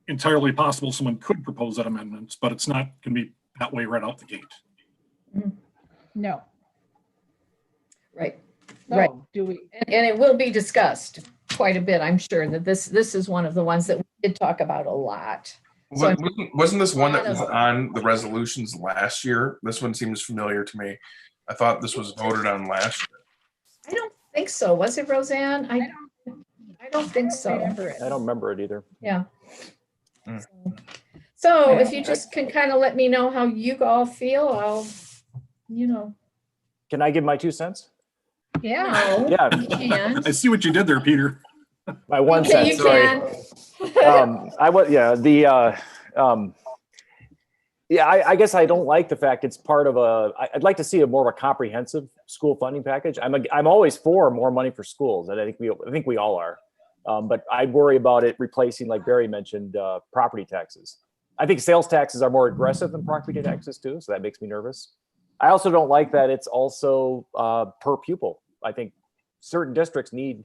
entirely possible someone could propose that amendment, but it's not going to be that way right out the gate. no. Right. So Right. do we? And it will be discussed quite a bit, I'm sure, that this is one of the ones that we did talk about a lot. So I'm- Wasn't this one that lot was of- on the resolutions last year? This one seems familiar to me. I thought this was voted on last year. I don't think so. Was it, Roseanne? I don't think so. Remember it. I don't remember it either. Yeah. Mm. So if you just can kind of let me know how you all feel, I'll, Can I give my 2 cents? Yeah. no, Yeah, you can. I see what you did there, Peter. my 1 Okay, cent, you sorry. can. I guess I don't like the fact it's part of I'd like to see a more of a comprehensive school funding package. I'm always for more money for schools, and I think we all are. But I worry about it replacing, like Barry mentioned, property taxes. I think sales taxes are more aggressive than property taxes too, so that makes me nervous. I also don't like that it's also per pupil. I think certain districts need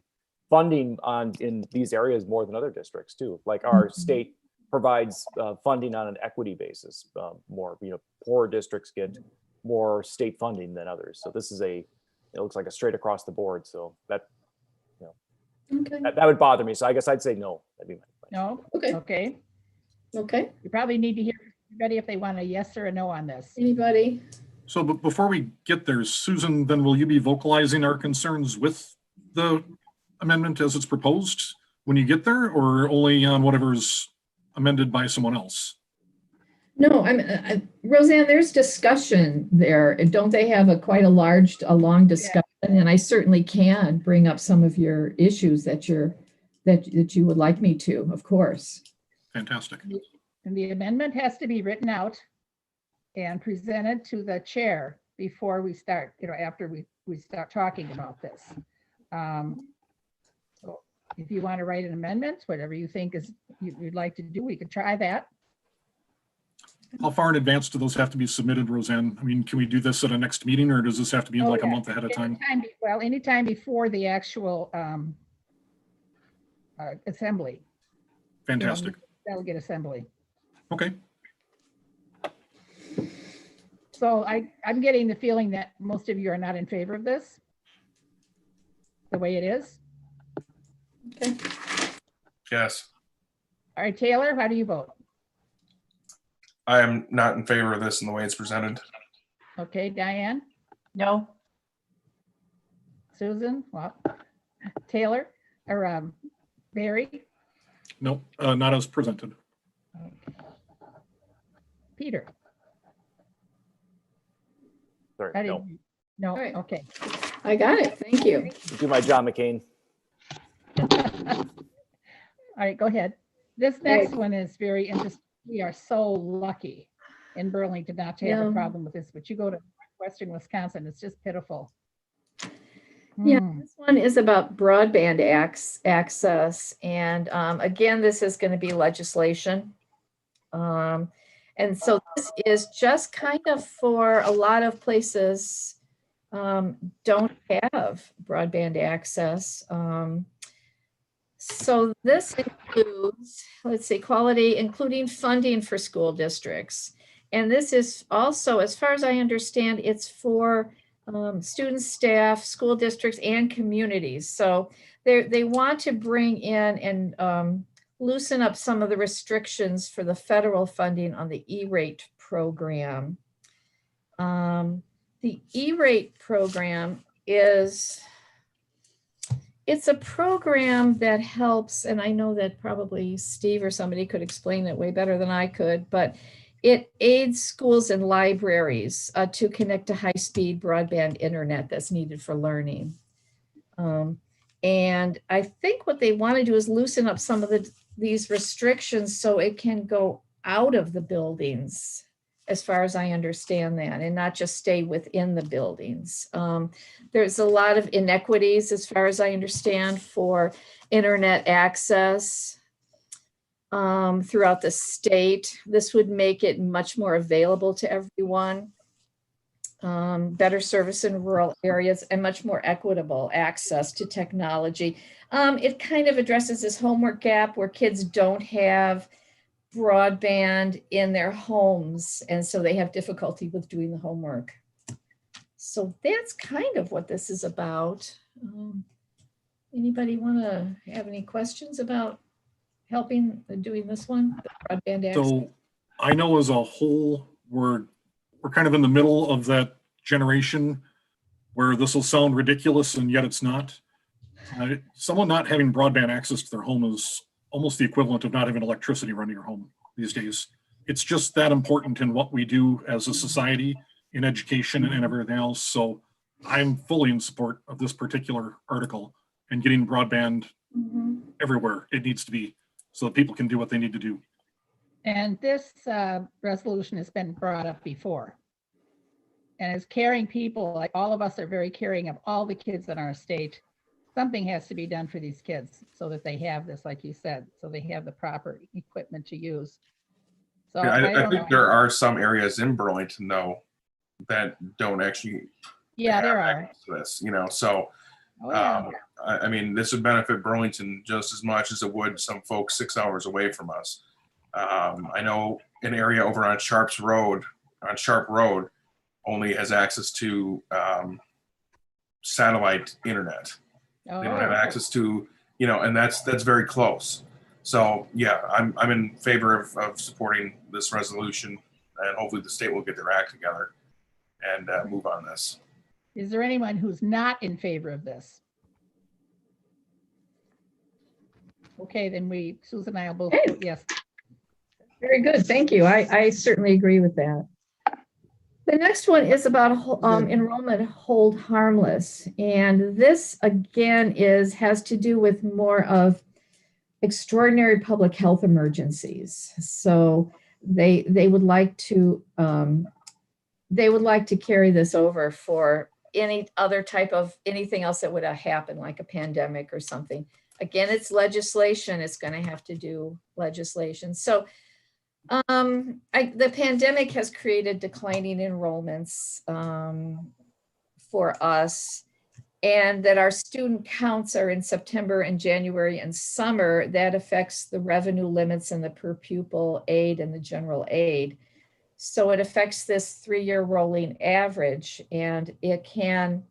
funding in these areas more than other districts too. Like our state provides funding on an equity basis. More, poorer districts get more state funding than others. So this is it looks like a straight across the board. So that would bother me. So I guess I'd say no. That'd be my No? Okay. Okay. You probably need to hear from everybody if they want a yes or a no on this. Anybody? So before we get there, Susan, then will you be vocalizing our concerns with the amendment as it's proposed when you get there, or only on whatever's amended by someone else? No, Roseanne, there's discussion there. Don't they have quite a long discussion? And I certainly can bring up some of your issues that you would like me to, of course. Fantastic. And the amendment has to be written out and presented to the chair before we start, after we start talking about this. So if you want to write an amendment, whatever you think you'd like to do, we could try that. How far in advance do those have to be submitted, Roseanne? I mean, can we do this at a next meeting, or does this have to be like a month ahead of time? Anytime before the actual assembly. Fantastic. Delegate assembly. Okay. So I'm getting the feeling that most of you are not in favor of this, the way it is. Okay. Yes, All right, Taylor, how do you vote? I am not in favor of this in the way it's presented. Okay, Diane, No, Susan, well, Taylor, or Barry, No, not as presented. Peter. Sorry, How do no. you- No, All right. okay. I got it. Thank you. Do my John McCain. All right, go ahead. This next one is very interesting. We are so lucky in Burlington not to have Yeah. a problem with this, but you go to Western Wisconsin, it's just pitiful. Yeah, Hmm. this one is about broadband access. And again, this is going to be legislation. And so this is just kind of for a lot of places don't have broadband access. So this includes, let's see, quality, including funding for school districts. And this is also, as far as I understand, it's for students, staff, school districts, and communities. So they want to bring in and loosen up some of the restrictions for the federal funding on the E-rate program. The E-rate program it's a program that helps, and I know that probably Steve or somebody could explain it way better than I could, but it aids schools and libraries to connect to high-speed broadband internet that's needed for learning. And I think what they want to do is loosen up some of these restrictions so it can go out of the buildings, as far as I understand that, and not just stay within the buildings. There's a lot of inequities, as far as I understand, for internet access throughout the state. This would make it much more available to everyone. Better service in rural areas and much more equitable access to technology. It kind of addresses this homework gap where kids don't have broadband in their homes, and so they have difficulty with doing the homework. So that's kind of what this is about. Anybody want to have any questions about helping doing this one, the broadband access? So I know as a whole, we're kind of in the middle of that generation where this will sound ridiculous and yet it's not. Someone not having broadband access to their home is almost the equivalent of not having electricity running your home these days. It's just that important in what we do as a society, in education and everything else. So I'm fully in support of this particular article and getting broadband everywhere it needs to be. so that people can do what they need to do. And this resolution has been brought up before. And as caring people, like all of us are very caring of all the kids in our state. Something has to be done for these kids so that they have this, like you said, so they have the proper equipment to use. So Yeah, I I don't think know. there are some areas in Burlington though that don't actually Yeah, there have are. access to this, you know, so Oh, yeah. I mean, this would benefit Burlington just as much as it would some folks 6 hours away from us. I know an area over on Sharp Road only has access to satellite internet. They don't have Oh, access to, you know, and that's very close. So yeah, I'm in favor of supporting this resolution, and hopefully the state will get their act together and move on this. is there anyone who's not in favor of this? Okay, then Susan and I will both Okay. vote yes. Very good, thank you. I certainly agree with that. The next one is about enrollment hold harmless. And this again has to do with more of extraordinary public health emergencies. So they would like to carry this over for any other type of anything else that would happen, like a pandemic or something. Again, it's legislation. It's going to have to do legislation. So the pandemic has created declining enrollments for us, and that our student counts are in September and January and summer. That affects the revenue limits and the per pupil aid and the general aid. So it affects this 3-year rolling average, and it can,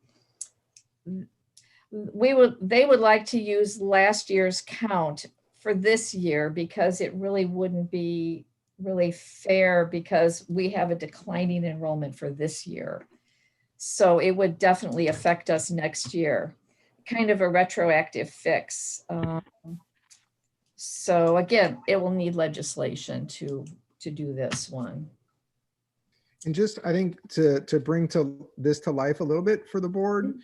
they would like to use last year's count for this year because it really wouldn't be really fair because we have a declining enrollment for this year. So it would definitely affect us next year, kind of a retroactive fix. So again, it will need legislation to do this one. And just, I think to bring this to life a little bit for the board,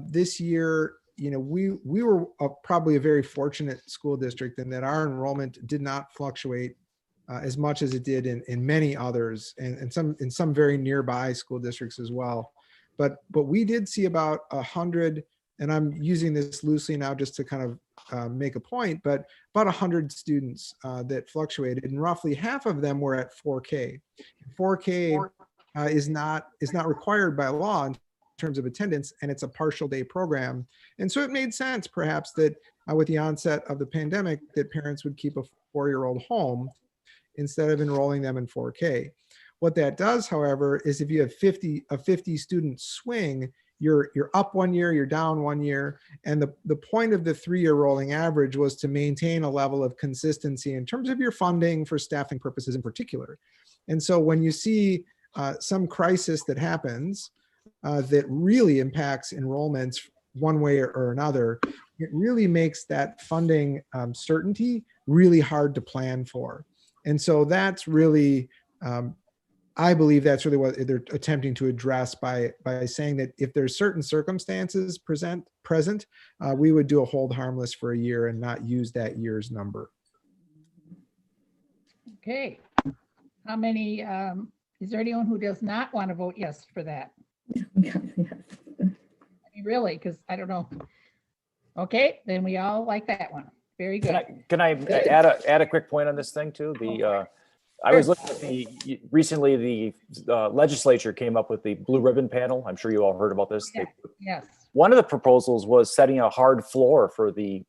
this year, you know, we were probably a very fortunate school district in that our enrollment did not fluctuate as much as it did in many others, and in some very nearby school districts as well. But we did see about 100, and I'm using this loosely now just to kind of make a point, but about 100 students that fluctuated, and roughly half of them were at 4K. 4K is not required by law in terms of attendance, and it's a partial day program. And so it made sense perhaps that with the onset of the pandemic that parents would keep a 4-year-old home instead of enrolling them in 4K. What that does, however, is if you have a 50 student swing, you're up 1 year, you're down 1 year. And the point of the 3-year rolling average was to maintain a level of consistency in terms of your funding for staffing purposes in particular. And so when you see some crisis that happens that really impacts enrollments one way or another, it really makes that funding certainty really hard to plan for. And so that's really, I believe that's really what they're attempting to address by saying that if there's certain circumstances present, we would do a hold harmless for a year and not use that year's number. Okay. How many, is there anyone who does not want to vote yes for that? I mean, really, because I don't know. Okay, then we all like that one. Very good. Can I add a quick point on this thing too? I was looking at recently the legislature came up with the Blue Ribbon Panel. I'm sure you all heard about this. Yeah. Yes. One of the proposals was setting a hard floor for the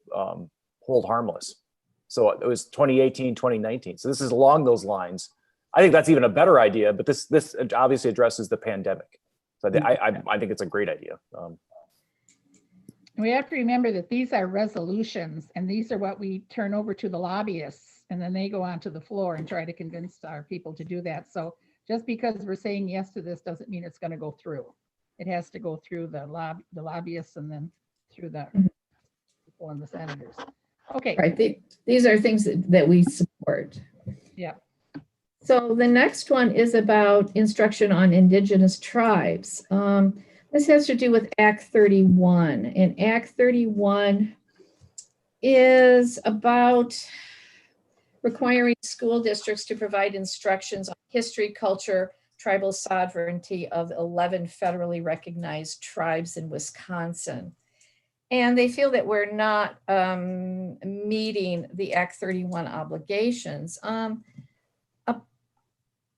hold harmless. So it was 2018, 2019. So this is along those lines. I think that's even a better idea, but this obviously addresses the pandemic. So I think it's a great idea. We have to remember that these are resolutions, and these are what we turn over to the lobbyists, and then they go onto the floor and try to convince our people to do that. So just because we're saying yes to this doesn't mean it's going to go through. It has to go through the lobbyists and then through the people and the senators. Okay. Right. These are things that we support. Yeah. So the next one is about instruction on Indigenous tribes. This has to do with Act 31, and Act 31 is about requiring school districts to provide instructions on history, culture, tribal sovereignty of 11 federally recognized tribes in Wisconsin. And they feel that we're not meeting the Act 31 obligations.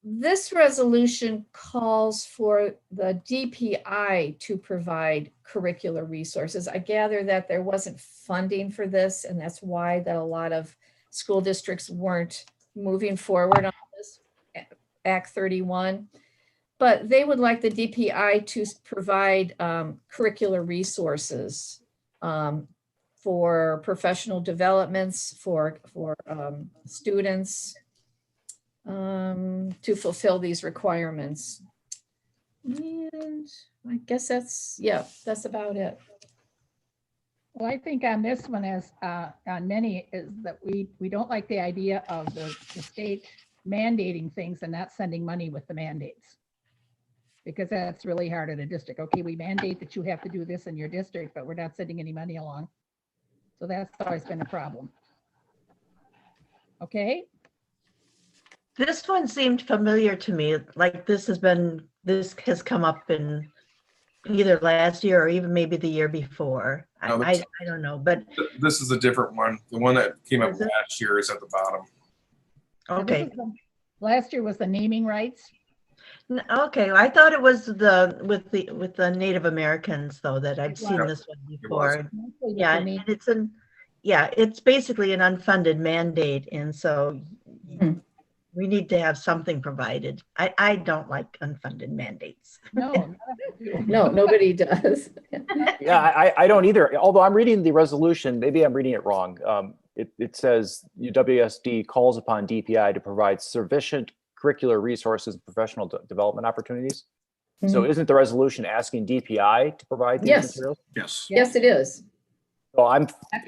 This resolution calls for the DPI to provide curricular resources. I gather that there wasn't funding for this, and that's why that a lot of school districts weren't moving forward on this Act 31. But they would like the DPI to provide curricular resources for professional developments, for students, to fulfill these requirements. And I guess that's about it. Well, I think on this one, as on many, is that we don't like the idea of the state mandating things and not sending money with the mandates. Because that's really hard in a district. Okay, we mandate that you have to do this in your district, but we're not sending any money along. So that's always been a problem. Okay, This one seemed familiar to me, like this has come up in either last year or even maybe the year before. No, I don't know, but This is a different one. The one that came up Is it? last year is at the bottom. so this okay. is last year was the naming rights. Okay, I thought it was with the Native Americans though, that I've seen was. this one was. before. Mostly with Yeah, the name- and it's basically an unfunded mandate, and so Hmm. we need to have something provided. I don't like unfunded mandates. No, No, nobody does. Yeah, I don't either. Although I'm reading the resolution, maybe I'm reading it wrong. It says WSD calls upon DPI to provide sufficient curricular resources and professional development opportunities. So isn't the resolution asking DPI to provide these Yes. materials? Yes. Yes, it is. So I'm in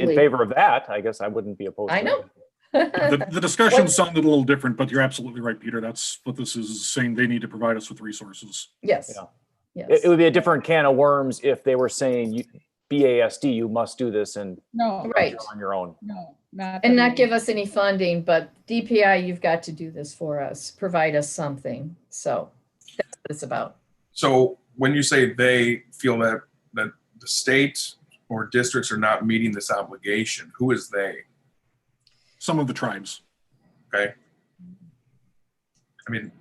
Exactly. favor of that. I guess I wouldn't be opposed to I know. it. The discussion sounded a little different, but you're absolutely right, Peter. That's what this is saying. They need to provide us with resources. Yes. Yeah. Yes. It would be a different can of worms if they were saying, BASD, you must do this and no, Right. you're on your own. no, not. And the not name. give us any funding, but DPI, you've got to do this for us, provide us something. So that's what it's about. So when you say they feel that the state or districts are not meeting this obligation, who is they? Some of the tribes. Okay. I mean,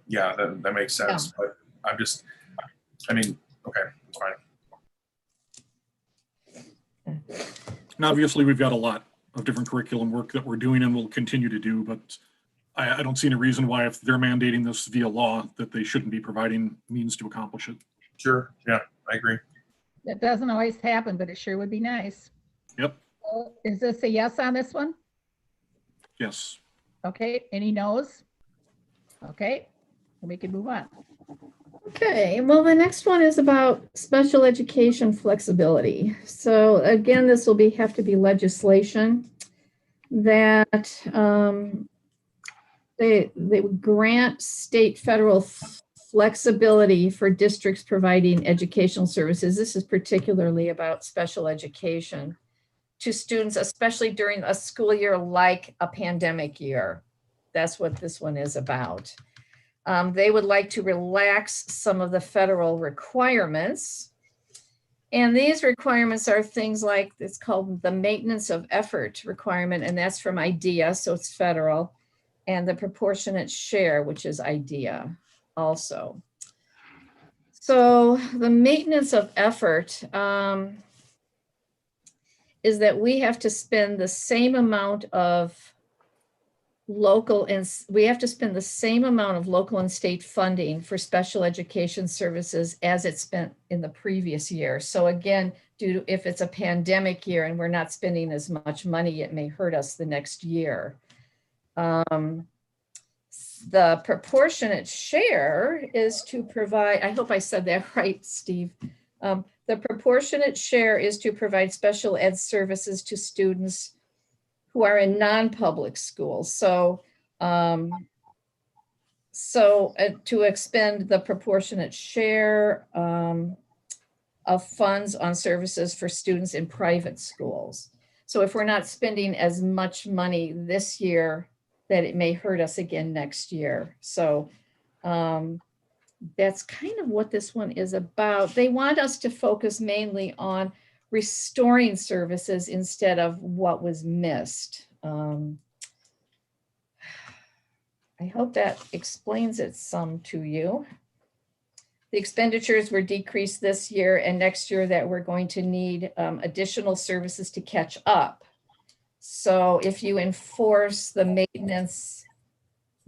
yeah, that makes sense, but okay, it's fine. And obviously, we've got a lot of different curriculum work that we're doing and will continue to do, but I don't see any reason why, if they're mandating this via law, that they shouldn't be providing means to accomplish it. Sure, yeah, I agree. That doesn't always happen, but it sure would be nice. Yep. So is this a yes on this one? Yes. Okay, any no's? Okay, we can move on. Okay, well, the next one is about special education flexibility. So again, this will have to be legislation that they would grant state federal flexibility for districts providing educational services. This is particularly about special education to students, especially during a school year like a pandemic year. That's what this one is about. They would like to relax some of the federal requirements. And these requirements are things like, it's called the maintenance of effort requirement, and that's from IDEA, so it's federal, and the proportionate share, which is IDEA also. So the maintenance of effort is that we have to spend the same amount of local and state funding for special education services as it's spent in the previous year. So again, if it's a pandemic year and we're not spending as much money, it may hurt us the next year. The proportionate share is to provide, I hope I said that right, Steve. The proportionate share is to provide special ed services to students who are in non-public schools. So, to expend the proportionate share of funds on services for students in private schools. So if we're not spending as much money this year that it may hurt us again next year. So that's kind of what this one is about. They want us to focus mainly on restoring services instead of what was missed. I hope that explains it some to you. The expenditures were decreased this year, and next year that we're going to need additional services to catch up. So if you enforce the maintenance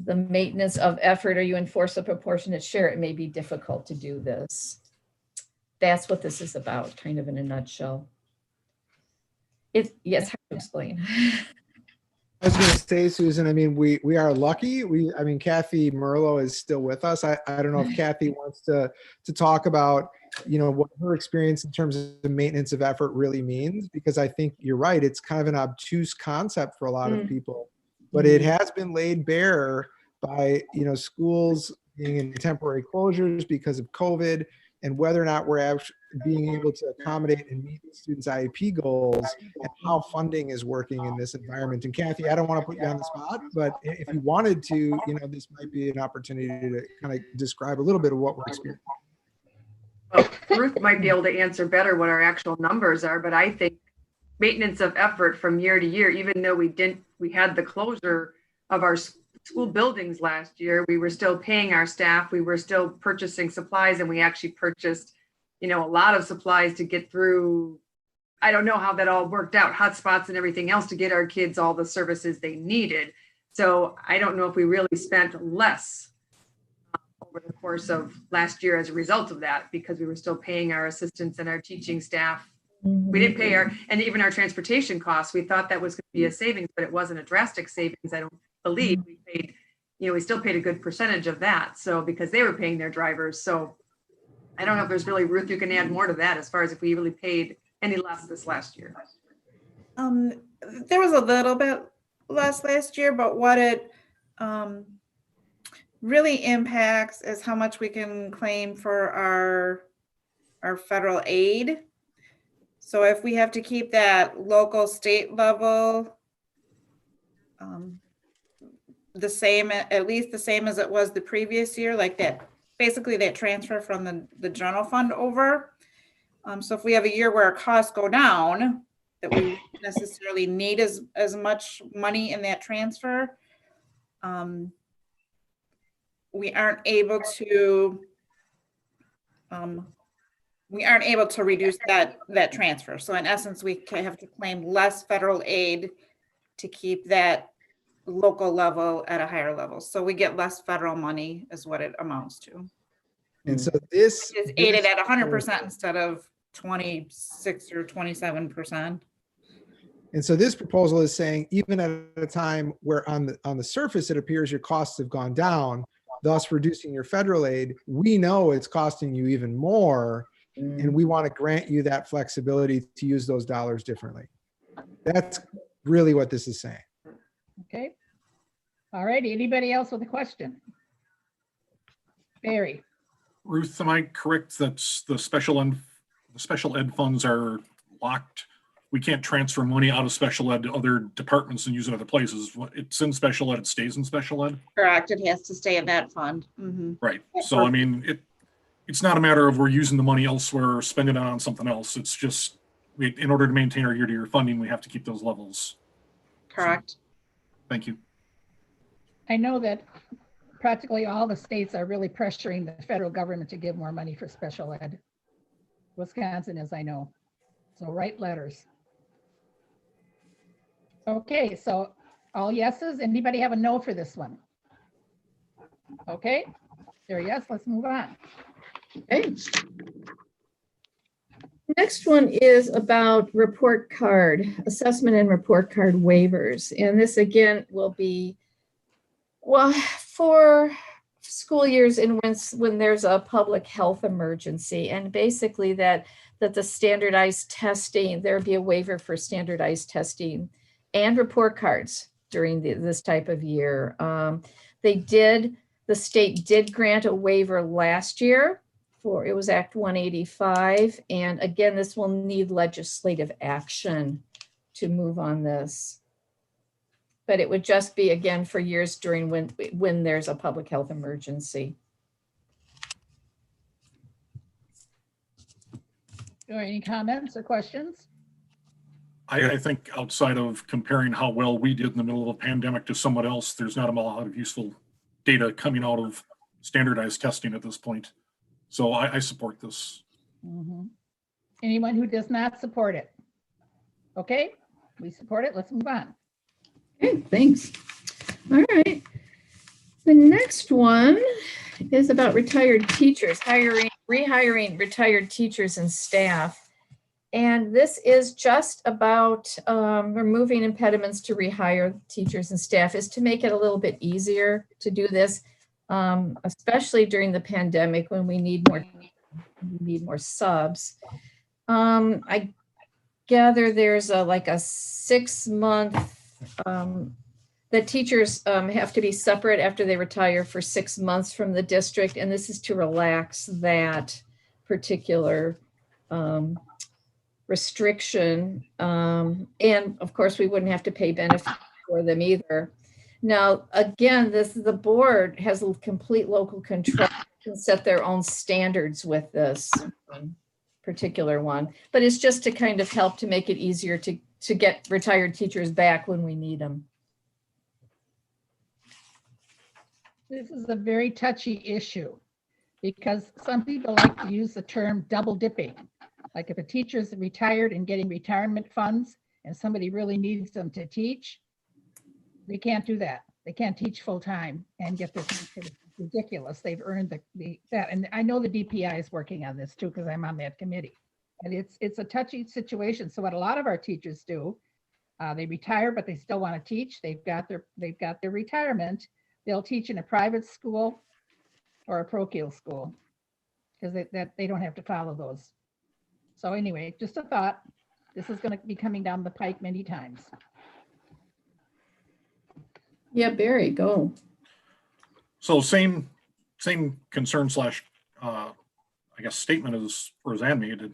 of effort, or you enforce a proportionate share, it may be difficult to do this. That's what this is about, kind of in a nutshell. It's hard to explain. I was going to say, Susan, I mean, we are lucky. I mean, Kathy Merlo is still with us. I don't know if Kathy wants to talk about, what her experience in terms of the maintenance of effort really means, because I think you're right. It's kind of an obtuse concept for a lot of people, but it has been laid bare by, schools being in temporary closures because of COVID, and whether or not we're actually being able to accommodate and meet students' IEP goals, and how funding is working in this environment. And Kathy, I don't want to put you on the spot, but if you wanted to, this might be an opportunity to kind of describe a little bit of what we're experiencing. Well, Ruth might be able to answer better what our actual numbers are, but I think maintenance of effort from year to year, even though we had the closure of our school buildings last year, we were still paying our staff, we were still purchasing supplies, and we actually purchased, a lot of supplies to get through. I don't know how that all worked out, hotspots and everything else, to get our kids all the services they needed. So I don't know if we really spent less over the course of last year as a result of that, because we were still paying our assistants and our teaching staff. We didn't pay and even our transportation costs. We thought that was going to be a savings, but it wasn't a drastic savings. I don't believe we paid, we still paid a good percentage of that. So because they were paying their drivers. So I don't know if there's really, Ruth, you can add more to that as far as if we really paid any less this last year. There was a little bit less last year, but what it really impacts is how much we can claim for our federal aid. So if we have to keep that local state level the same, at least the same as it was the previous year, like that, basically that transfer from the general fund over. So if we have a year where our costs go down, that we don't necessarily need as much money in that transfer, we aren't able to reduce that transfer. So in essence, we have to claim less federal aid to keep that local level at a higher level. So we get less federal money is what it amounts to. And so this is aided at 100% instead of 26 or 27%. And so this proposal is saying, even at a time where on the surface it appears your costs have gone down, thus reducing your federal aid, we know it's costing you even more, and we want to grant you that flexibility to use those dollars differently. That's really what this is saying. Okay. All righty. Anybody else with a question? Barry. Ruth, am I correct that the special ed funds are locked? We can't transfer money out of special ed to other departments and use it other places. It's in special ed, it stays in special ed? Correct. It has to stay in that fund. Mm-hmm. Right. So, I mean, it's not a matter of we're using the money elsewhere or spending it on something else. It's just, in order to maintain our year-to-year funding, we have to keep those levels. Correct. So, thank you. I know that practically all the states are really pressuring the federal government to give more money for special ed. Wisconsin is, I know. So write letters. Okay, so all yeses. Anybody have a no for this one? Okay, there, yes, let's move on. Okay. Next one is about report card, assessment and report card waivers. And this again will be, well, for school years in when there's a public health emergency, and basically that the standardized testing, there'd be a waiver for standardized testing and report cards during this type of year. The state did grant a waiver last year it was Act 185. And again, this will need legislative action to move on this. but it would just be again for years during when there's a public health emergency. Or any comments or questions? I think outside of comparing how well we did in the middle of a pandemic to someone else, there's not a lot of useful data coming out of standardized testing at this point. So I support this. Mhm. Anyone who does not support it? Okay, we support it. Let's move on. Okay, thanks. All right. The next one is about retired teachers, rehiring retired teachers and staff. And this is just about removing impediments to rehire teachers and staff, is to make it a little bit easier to do this, especially during the pandemic when we need more subs. I gather there's like a 6-month, the teachers have to be separate after they retire for 6 months from the district. And this is to relax that particular restriction. And of course, we wouldn't have to pay benefits for them either. Now, again, the board has complete local control, can set their own standards with this particular one, but it's just to kind of help to make it easier to get retired teachers back when we need them. This is a very touchy issue because some people like to use the term double dipping. Like if a teacher's retired and getting retirement funds and somebody really needs them to teach, they can't do that. They can't teach full time and get this. It's ridiculous. They've earned that. And I know the DPI is working on this too, because I'm on that committee. And it's a touchy situation. So what a lot of our teachers do, they retire, but they still want to teach. They've got their retirement. They'll teach in a private school or a parochial school because they don't have to follow those. So anyway, just a thought. This is going to be coming down the pike many times. Yeah, Barry, go. So same concern slash, I guess, statement as Roseanne made.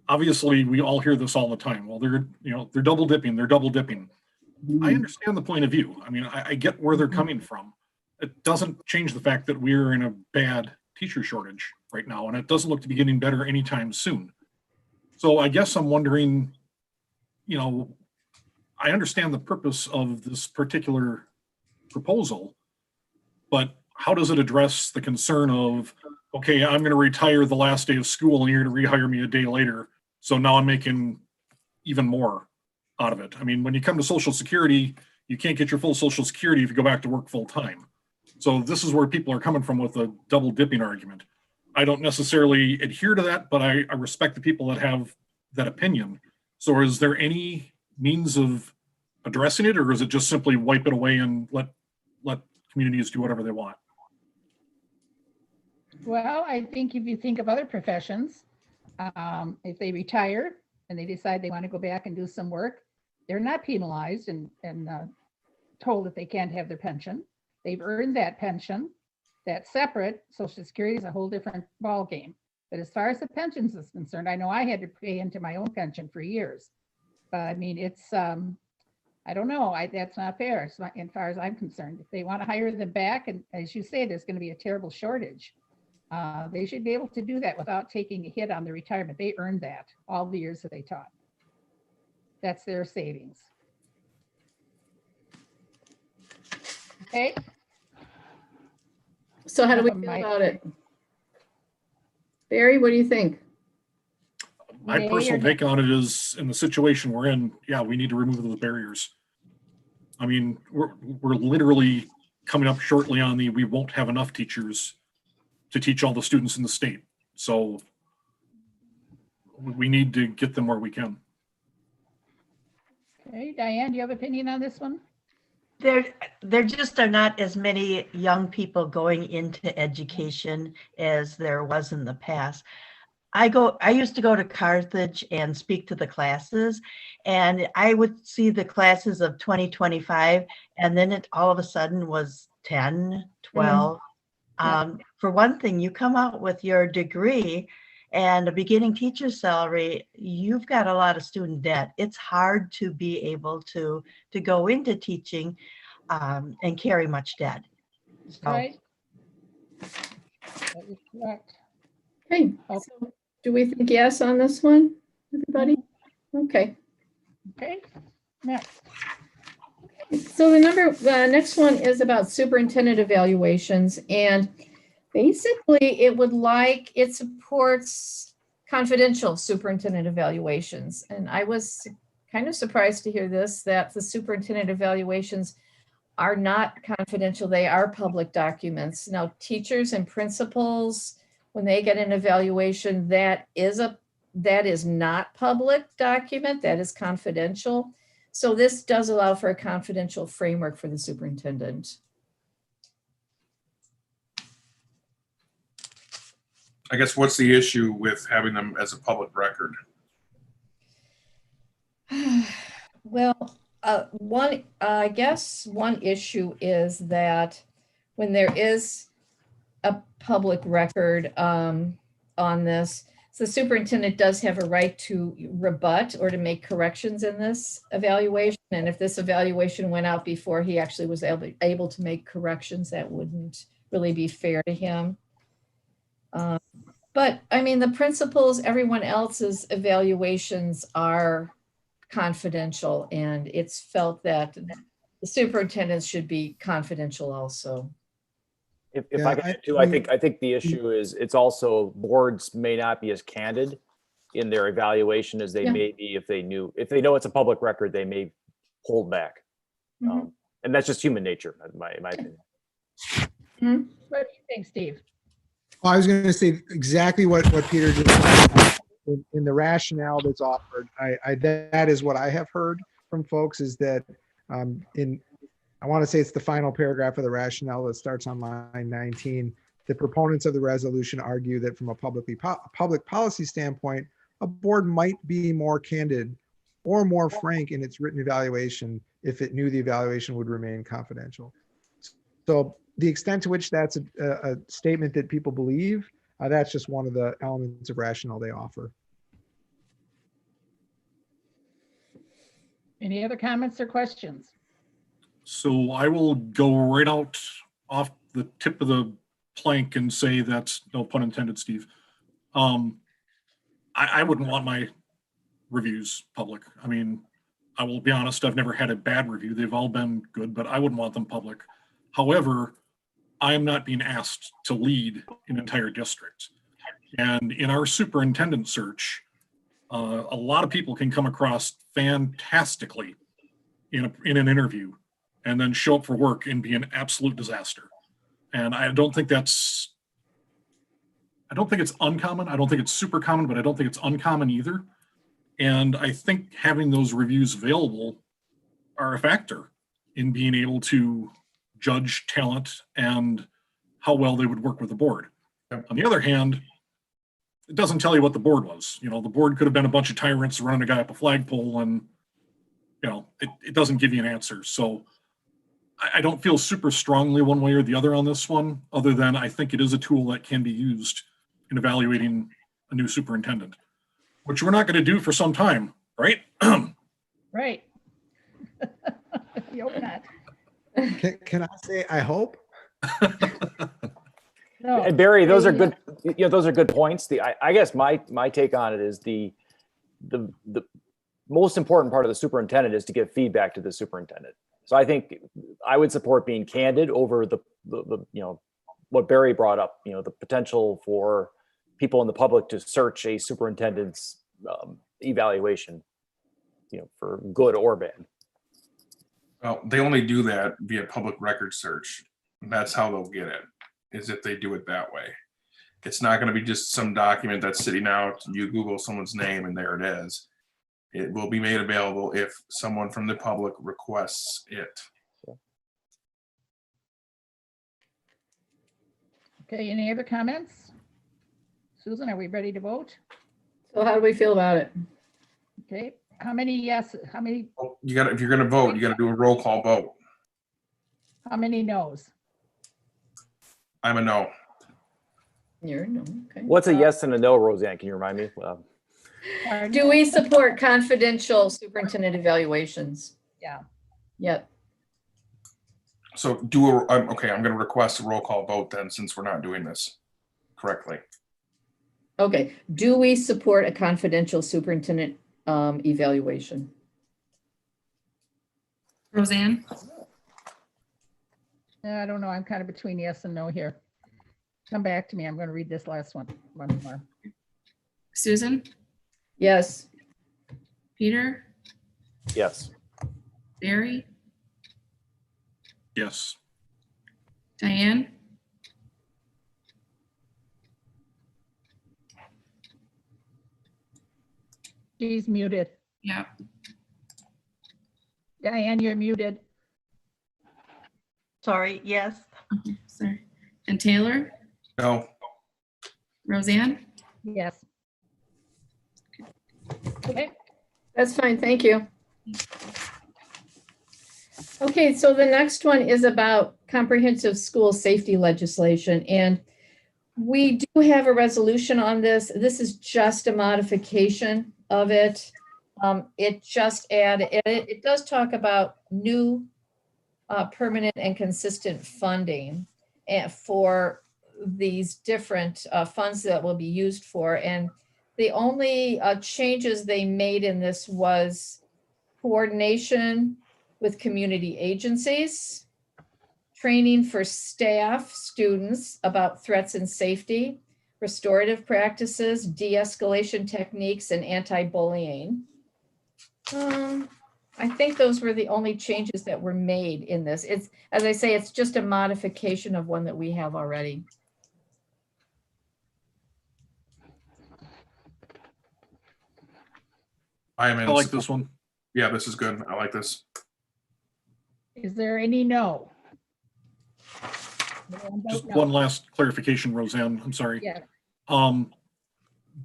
Obviously, we all hear this all the time. Well, they're double dipping. They're double dipping. I understand the point of view. I mean, I get where they're coming from. It doesn't change the fact that we're in a bad teacher shortage right now, and it doesn't look to be getting better anytime soon. So I guess I'm wondering, I understand the purpose of this particular proposal, but how does it address the concern of, okay, I'm going to retire the last day of school and you're going to rehire me a day later. So now I'm making even more out of it. I mean, when you come to Social Security, you can't get your full Social Security if you go back to work full time. So this is where people are coming from with a double dipping argument. I don't necessarily adhere to that, but I respect the people that have that opinion. So is there any means of addressing it, or is it just simply wipe it away and let communities do whatever they want? Well, I think if you think of other professions, if they retire and they decide they want to go back and do some work, they're not penalized and told that they can't have their pension. They've earned that pension. That's separate. Social Security is a whole different ballgame. But as far as the pensions is concerned, I know I had to pay into my own pension for years. But I mean, it's, I don't know, that's not fair as far as I'm concerned. If they want to hire them back, and as you say, there's going to be a terrible shortage, they should be able to do that without taking a hit on the retirement. They earned that all the years that they taught. That's their savings. Okay. So how do we feel about it? Barry, what do you think? My personal take on it is, in the situation we're in, yeah, we need to remove those barriers. I mean, we're literally coming up shortly on we won't have enough teachers to teach all the students in the state. So we need to get them where we can. Okay, Diane, do you have opinion on this one? There just are not as many young people going into education as there was in the past. I used to go to Carthage and speak to the classes, and I would see the classes of 2025, and then it all of a sudden was 10, 12. For one thing, you come out with your degree and a beginning teacher's salary, you've got a lot of student debt. It's hard to be able to go into teaching and carry much debt. So, Right? That is correct. Okay, Okay. so do we think yes on this one, everybody? Okay. Okay, next. So the next one is about superintendent evaluations, and basically it supports confidential superintendent evaluations. And I was kind of surprised to hear this, that the superintendent evaluations are not confidential, they are public documents. Now, teachers and principals, when they get an evaluation, that is not public document, that is confidential. So this does allow for a confidential framework for the superintendent. I guess what's the issue with having them as a public record? Well, I guess one issue is that when there is a public record on this, the superintendent does have a right to rebut or to make corrections in this evaluation. And if this evaluation went out before he actually was able to make corrections, that wouldn't really be fair to him. But I mean, the principals, everyone else's evaluations are confidential, and it's felt that the superintendents should be confidential also. If Yeah, I can add too, I think the issue is it's also boards may not be as candid in their evaluation as they Yeah. may be if they know it's a public record, they may hold back. Mhm. And that's just human nature, in my opinion. What do you think, Steve? Well, I was going to say exactly what Peter just said in the rationale that's offered. That is what I have heard from folks, is that I want to say it's the final paragraph of the rationale that starts on line 19. The proponents of the resolution argue that from a public policy standpoint, a board might be more candid or more frank in its written evaluation if it knew the evaluation would remain confidential. So the extent to which that's a statement that people believe, that's just one of the elements of rationale they offer. Any other comments or questions? So I will go right out off the tip of the plank and say that's no pun intended, Steve. I wouldn't want my reviews public. I mean, I will be honest, I've never had a bad review. They've all been good, but I wouldn't want them public. However, I am not being asked to lead an entire district. And in our superintendent search, a lot of people can come across fantastically in an interview and then show up for work and be an absolute disaster. And I don't think it's uncommon. I don't think it's super common, but I don't think it's uncommon either. And I think having those reviews available are a factor in being able to judge talent and how well they would work with the board. Yep. On the other hand, it doesn't tell you what the board was. You know, the board could have been a bunch of tyrants running a guy up a flagpole, and you know, it doesn't give you an answer. So I don't feel super strongly one way or the other on this one, other than I think it is a tool that can be used in evaluating a new superintendent, which we're not going to do for some time, right? Right. You hope not. Can I say, I hope? No. And Barry, those are Yeah. good, those are good points. I guess my take on it is the most important part of the superintendent is to give feedback to the superintendent. So I think I would support being candid over the what Barry brought up, the potential for people in the public to search a superintendent's evaluation, for good or bad. Well, they only do that via public record search. That's how they'll get it, is if they do it that way. It's not going to be just some document that's sitting out. You Google someone's name and there it is. It will be made available if someone from the public requests it. Okay, any other comments? Susan, are we ready to vote? So how do we feel about it? Okay, how many yes, how many If you're going to vote, you got to do a roll call vote. no's? I'm a no. You're no, okay. What's a yes and a no, Roseanne? Can you remind me? Pardon? Do we support confidential superintendent evaluations? Yeah. Yep. So okay, I'm going to request a roll call vote then, since we're not doing this correctly. Okay. Do we support a confidential superintendent evaluation? Roseanne, I don't know. I'm kind of between yes and no here. Come back to me. I'm going to read this last one more. Susan, Yes. Peter, Yes. Barry, Yes. Diane, She's muted. yeah, Diane, you're muted. Sorry, yes. okay, sorry. And Taylor, No, Roseanne, Yes. Okay. That's fine, thank you. Okay, so the next one is about comprehensive school safety legislation, and we do have a resolution on this. This is just a modification of it. It just added, it does talk about new permanent and consistent funding for these different funds that will be used for. And the only changes they made in this was coordination with community agencies, training for staff, students about threats and safety, restorative practices, de-escalation techniques, and anti-bullying. I think those were the only changes that were made in this. It's, as I say, it's just a modification of one that we have already. I am I in. like this one. Yeah, this is good. I like this. Is there any no? Just one last clarification, Roseanne, I'm sorry. Yeah.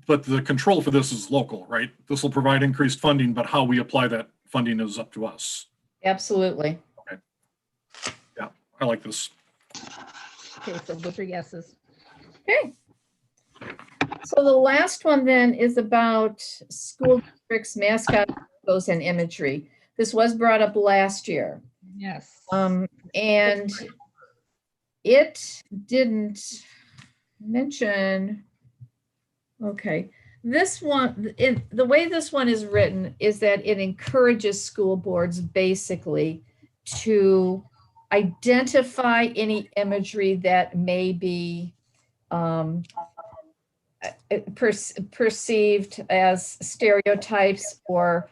But the control for this is local, right? This will provide increased funding, but how we apply that funding is up to us. Absolutely. Yeah, I like this. Okay, so those are yeses. Okay. So the last one then is about school districts, mascot logos, and imagery. This was brought up last year. Yes. And it didn't mention, okay, this one, the way this one is written is that it encourages school boards basically to identify any imagery that may be perceived as stereotypes or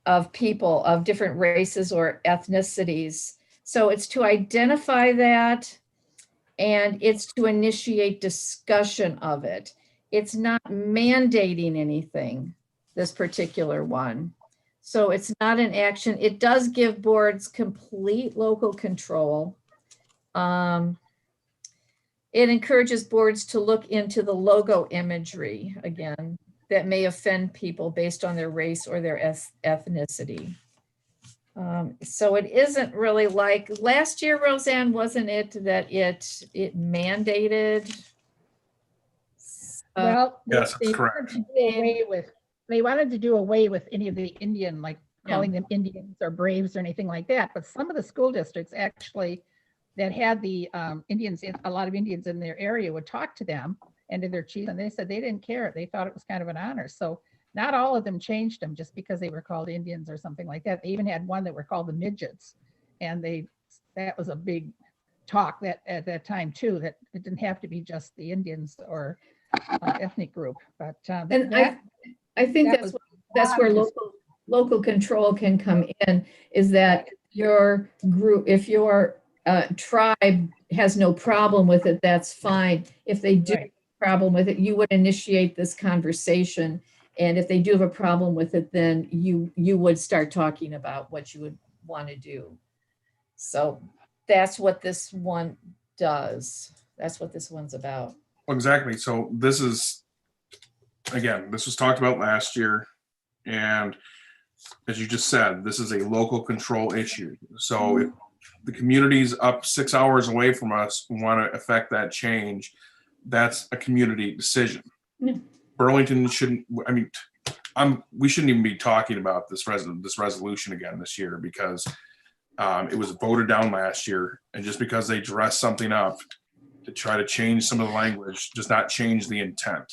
of people of different races or ethnicities. So it's to identify that, and it's to initiate discussion of it. It's not mandating anything, this particular one. So it's not an action. It does give boards complete local control. It encourages boards to look into the logo imagery, again, that may offend people based on their race or their ethnicity. So it isn't really like last year, Roseanne, wasn't it that it mandated? Well, Yes, that's correct. They wanted to do away with any of the Indian, like calling them Indians or Braves or anything like that. But some of the school districts actually that had the Indians, a lot of Indians in their area would talk to them and to their chiefs, and they said they didn't care. They thought it was kind of an honor. So not all of them changed them just because they were called Indians or something like that. They even had one that were called the midgets, and that was a big talk that at that time too, that it didn't have to be just the Indians or ethnic group. But And I think that's where local control can come in, is that your group, if your tribe has no problem with it, that's fine. If they do have a problem with it, you would initiate this conversation. And if they do have a problem with it, then you would start talking about what you would want to do. So that's what this one does. That's what this one's about. Well, exactly. So this is, again, this was talked about last year. And as you just said, this is a local control issue. So if the community's up 6 hours away from us, want to affect that change, that's a community decision. Yeah. Burlington shouldn't, I mean, we shouldn't even be talking about this resolution again this year, because it was voted down last year, and just because they dress something up to try to change some of the language does not change the intent.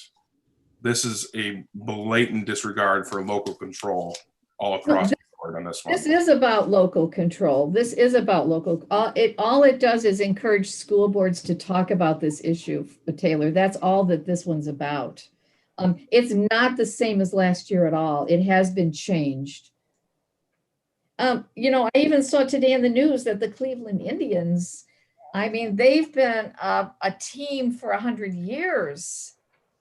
This is a blatant disregard for local control all across the board on this one. This is about local control. This is about local, all it does is encourage school boards to talk about this issue, Taylor. That's all that this one's about. It's not the same as last year at all. It has been changed. You know, I even saw today in the news that the Cleveland Indians, I mean, they've been a team for 100 years.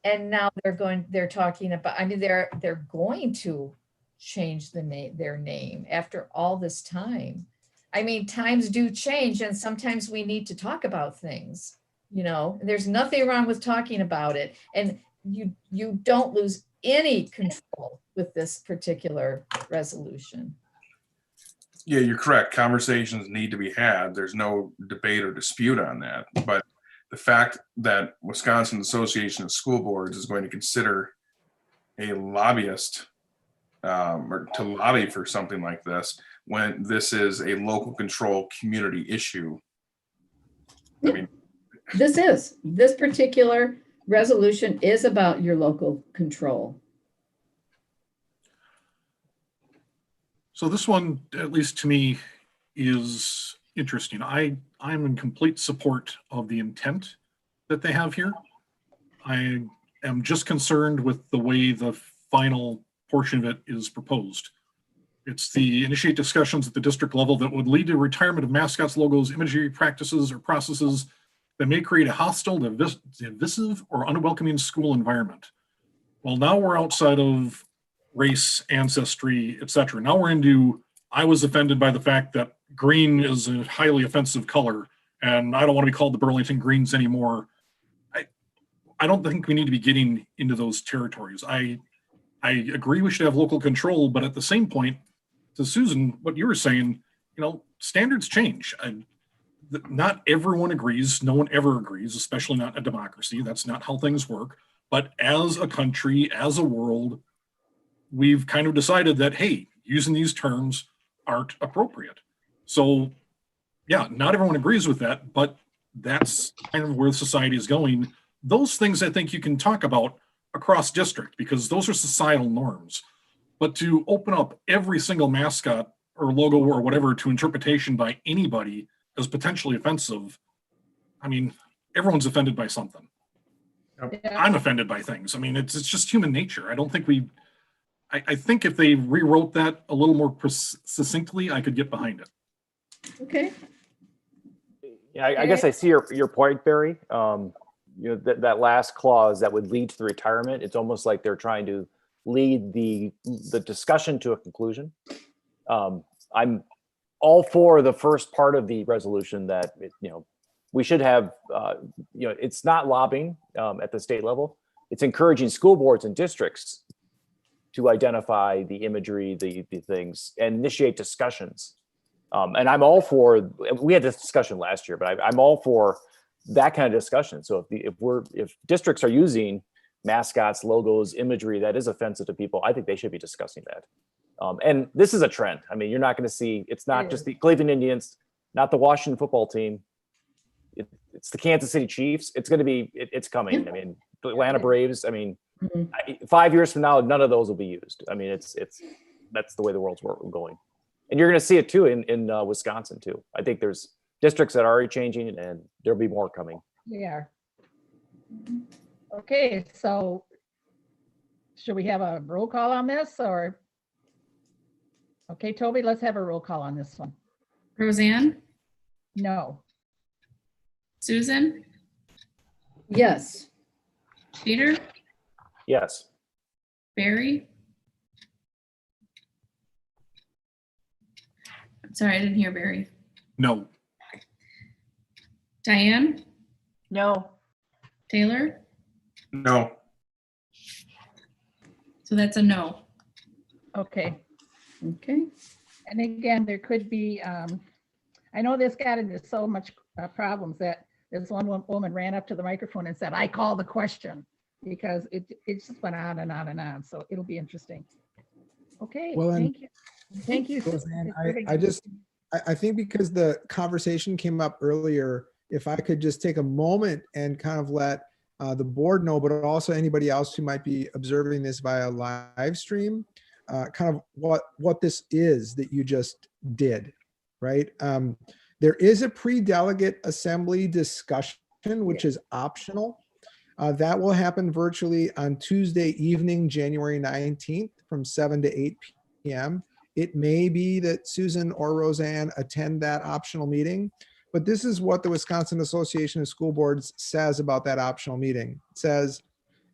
And now they're talking about, I mean, they're going to change their name after all this time. I mean, times do change, and sometimes we need to talk about things, you know, there's nothing wrong with talking about it. And you don't lose any control with this particular resolution. Yeah, you're correct. Conversations need to be had. There's no debate or dispute on that. But the fact that Wisconsin Association of School Boards is going to consider a lobbyist or to lobby for something like this, when this is a local control community issue. I mean, This particular resolution is about your local control. So this one, at least to me, is interesting. I'm in complete support of the intent that they have here. I am just concerned with the way the final portion of it is proposed. It's the initiate discussions at the district level that would lead to retirement of mascots, logos, imagery, practices, or processes that may create a hostile, divisive, or unwelcoming school environment. Well, now we're outside of race, ancestry, etc. Now we're into, I was offended by the fact that green is a highly offensive color, and I don't want to be called the Burlington Greens anymore. I don't think we need to be getting into those territories. I agree we should have local control, but at the same point, to Susan, what you were saying, you know, standards change. Not everyone agrees. No one ever agrees, especially not a democracy. That's not how things work. But as a country, as a world, we've kind of decided that, hey, using these terms aren't appropriate. So yeah, not everyone agrees with that, but that's kind of where society is going. Those things I think you can talk about across district, because those are societal norms. But to open up every single mascot or logo or whatever to interpretation by anybody as potentially offensive, I mean, everyone's offended by something. Yeah. I'm offended by things. I mean, it's just human nature. I don't think I think if they rewrote that a little more succinctly, I could get behind it. Okay. Yeah, I guess I see your point, Barry. You know, that last clause that would lead to the retirement, it's almost like they're trying to lead the discussion to a conclusion. I'm all for the first part of the resolution that, you know, we should have, you know, it's not lobbying at the state level. It's encouraging school boards and districts to identify the imagery, the things, and initiate discussions. And I'm all for, we had this discussion last year, but I'm all for that kind of discussion. So if districts are using mascots, logos, imagery that is offensive to people, I think they should be discussing that. And this is a trend. I mean, you're not going to see, it's not just the Cleveland Indians, not the Washington football team. It's the Kansas City Chiefs. It's going to be, it's coming. I mean, the Atlanta Braves, I mean, 5 years from now, none of those will be used. I mean, that's the way the world's going. And you're going to see it too in Wisconsin too. I think there's districts that are already changing, and there'll be more coming. We are. Okay, so should we have a roll call on this, or? Okay, Toby, let's have a roll call on this one. Roseanne, No. Susan, Yes. Peter, Yes. Barry. Sorry, I didn't hear Barry. No. Diane, No. Taylor, no, so that's a no. Okay. Okay. And again, there could be, I know this got into so much problems that this one woman ran up to the microphone and said, "I call the question," because it just went on and on and on. So it'll be interesting. Okay, Well, and- thank you. Thank you. Roseanne, It's very I think because the conversation came up earlier, if I could just take a moment and kind of let the board know, but also anybody else who might be observing this via live stream, kind of what this is that you just did, right? There is a pre-delegate assembly discussion, which is optional. That will happen virtually on Tuesday evening, January 19th from 7 to 8 p.m. It may be that Susan or Roseanne attend that optional meeting, but this is what the Wisconsin Association of School Boards says about that optional meeting. It says,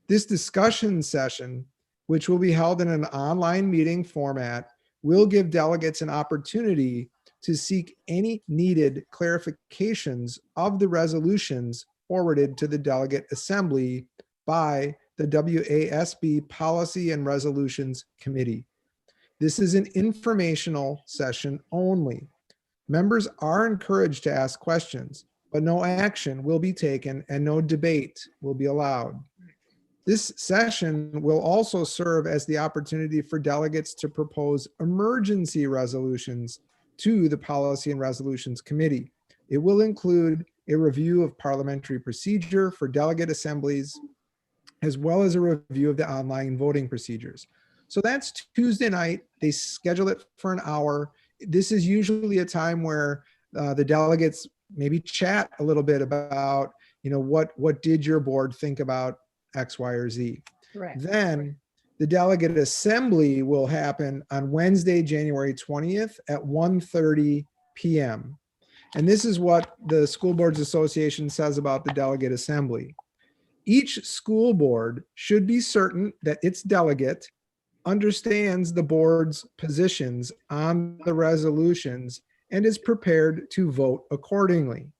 this discussion session, which will be held in an online meeting format, will give delegates an opportunity to seek any needed clarifications of the resolutions forwarded to the delegate assembly by the WASB Policy and Resolutions Committee. This is an informational session only. Members are encouraged to ask questions, but no action will be taken and no debate will be allowed. This session will also serve as the opportunity for delegates to propose emergency resolutions to the Policy and Resolutions Committee. It will include a review of parliamentary procedure for delegate assemblies, as well as a review of the online voting procedures. So that's Tuesday night. They schedule it for an hour. This is usually a time where the delegates maybe chat a little bit about, what did your board think about X, Y, or Z. correct. Then the delegate assembly will happen on Wednesday, January 20th at 1:30 p.m. And this is what the School Boards Association says about the delegate assembly. Each school board should be certain that its delegate understands the board's positions on the resolutions and is prepared to vote accordingly.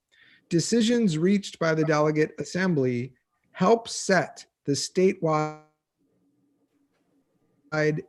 Decisions reached by the delegate assembly help set the statewide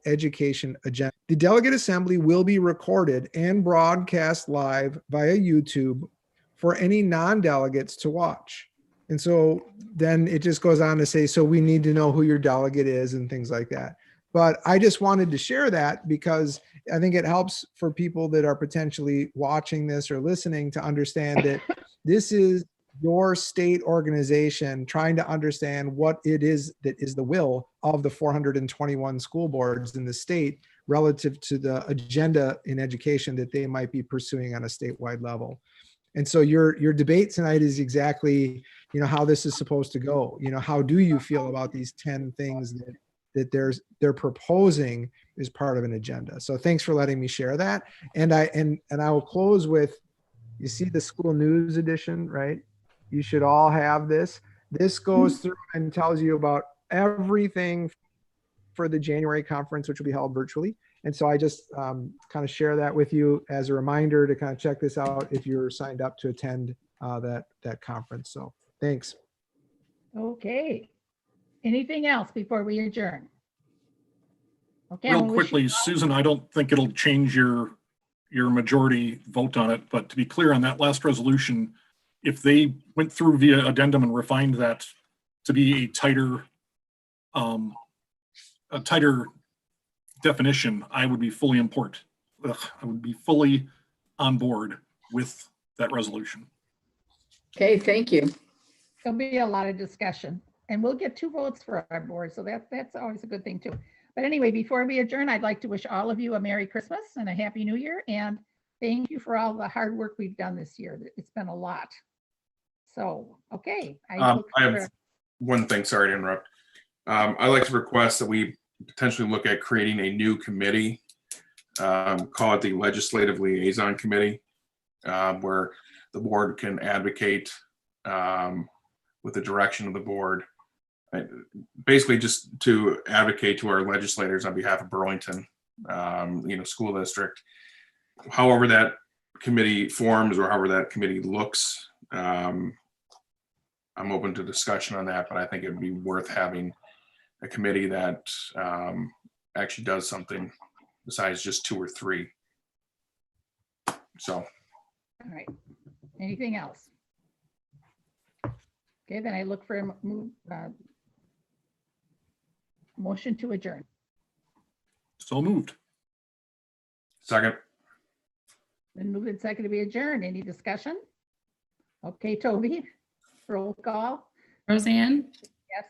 education agenda. The delegate assembly will be recorded and broadcast live via YouTube for any non-delegates to watch. And so then it just goes on to say, so we need to know who your delegate is and things like that. But I just wanted to share that because I think it helps for people that are potentially watching this or listening to understand that this is your state organization trying to understand what it is that is the will of the 421 school boards in the state relative to the agenda in education that they might be pursuing on a statewide level. And so your debate tonight is exactly, how this is supposed to go. How do you feel about these 10 things that they're proposing as part of an agenda? So thanks for letting me share that. And I will close with, you see the school news edition, right? You should all have this. This goes through and tells you about everything for the January conference, which will be held virtually. And so I just kind of share that with you as a reminder to kind of check this out if you're signed up to attend that conference. So thanks. Okay. Anything else before we adjourn? Okay. Real I'm gonna wish you quickly, Susan, I don't think it'll change your majority vote on it, but to be clear on that last resolution, if they went through via addendum and refined that to be a tighter definition, I would be fully on board with that resolution. Okay, thank you. There'll be a lot of discussion and we'll get 2 votes for our board. So that's always a good thing too. But anyway, before we adjourn, I'd like to wish all of you a Merry Christmas and a Happy New Year. And thank you for all the hard work we've done this year. It's been a lot. So, okay. I have one thing, sorry to interrupt. I'd like to request that we potentially look at creating a new committee, call it the Legislative Liaison Committee, where the board can advocate with the direction of the board, basically just to advocate to our legislators on behalf of Burlington, school district. However that committee forms or however that committee looks, I'm open to discussion on that, but I think it'd be worth having a committee that actually does something besides just 2 or 3. So. All right. Anything else? Okay, then I look for a motion to adjourn. So moved. Second. Then moved and seconded to be adjourned. Any discussion? Okay, Toby, roll call. Roseanne, Yes.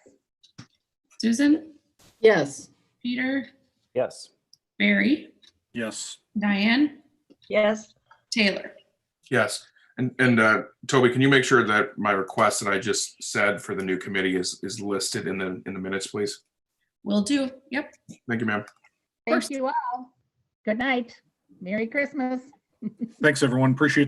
Susan, Yes. Peter, Yes. Barry, Yes. Diane, Yes. Taylor. Yes. And Toby, can you make sure that my request that I just said for the new committee is listed in the minutes, please? Will do. Yep. Thank you, ma'am. Thank you all. Good night. Merry Christmas. Thanks, everyone. Appreciate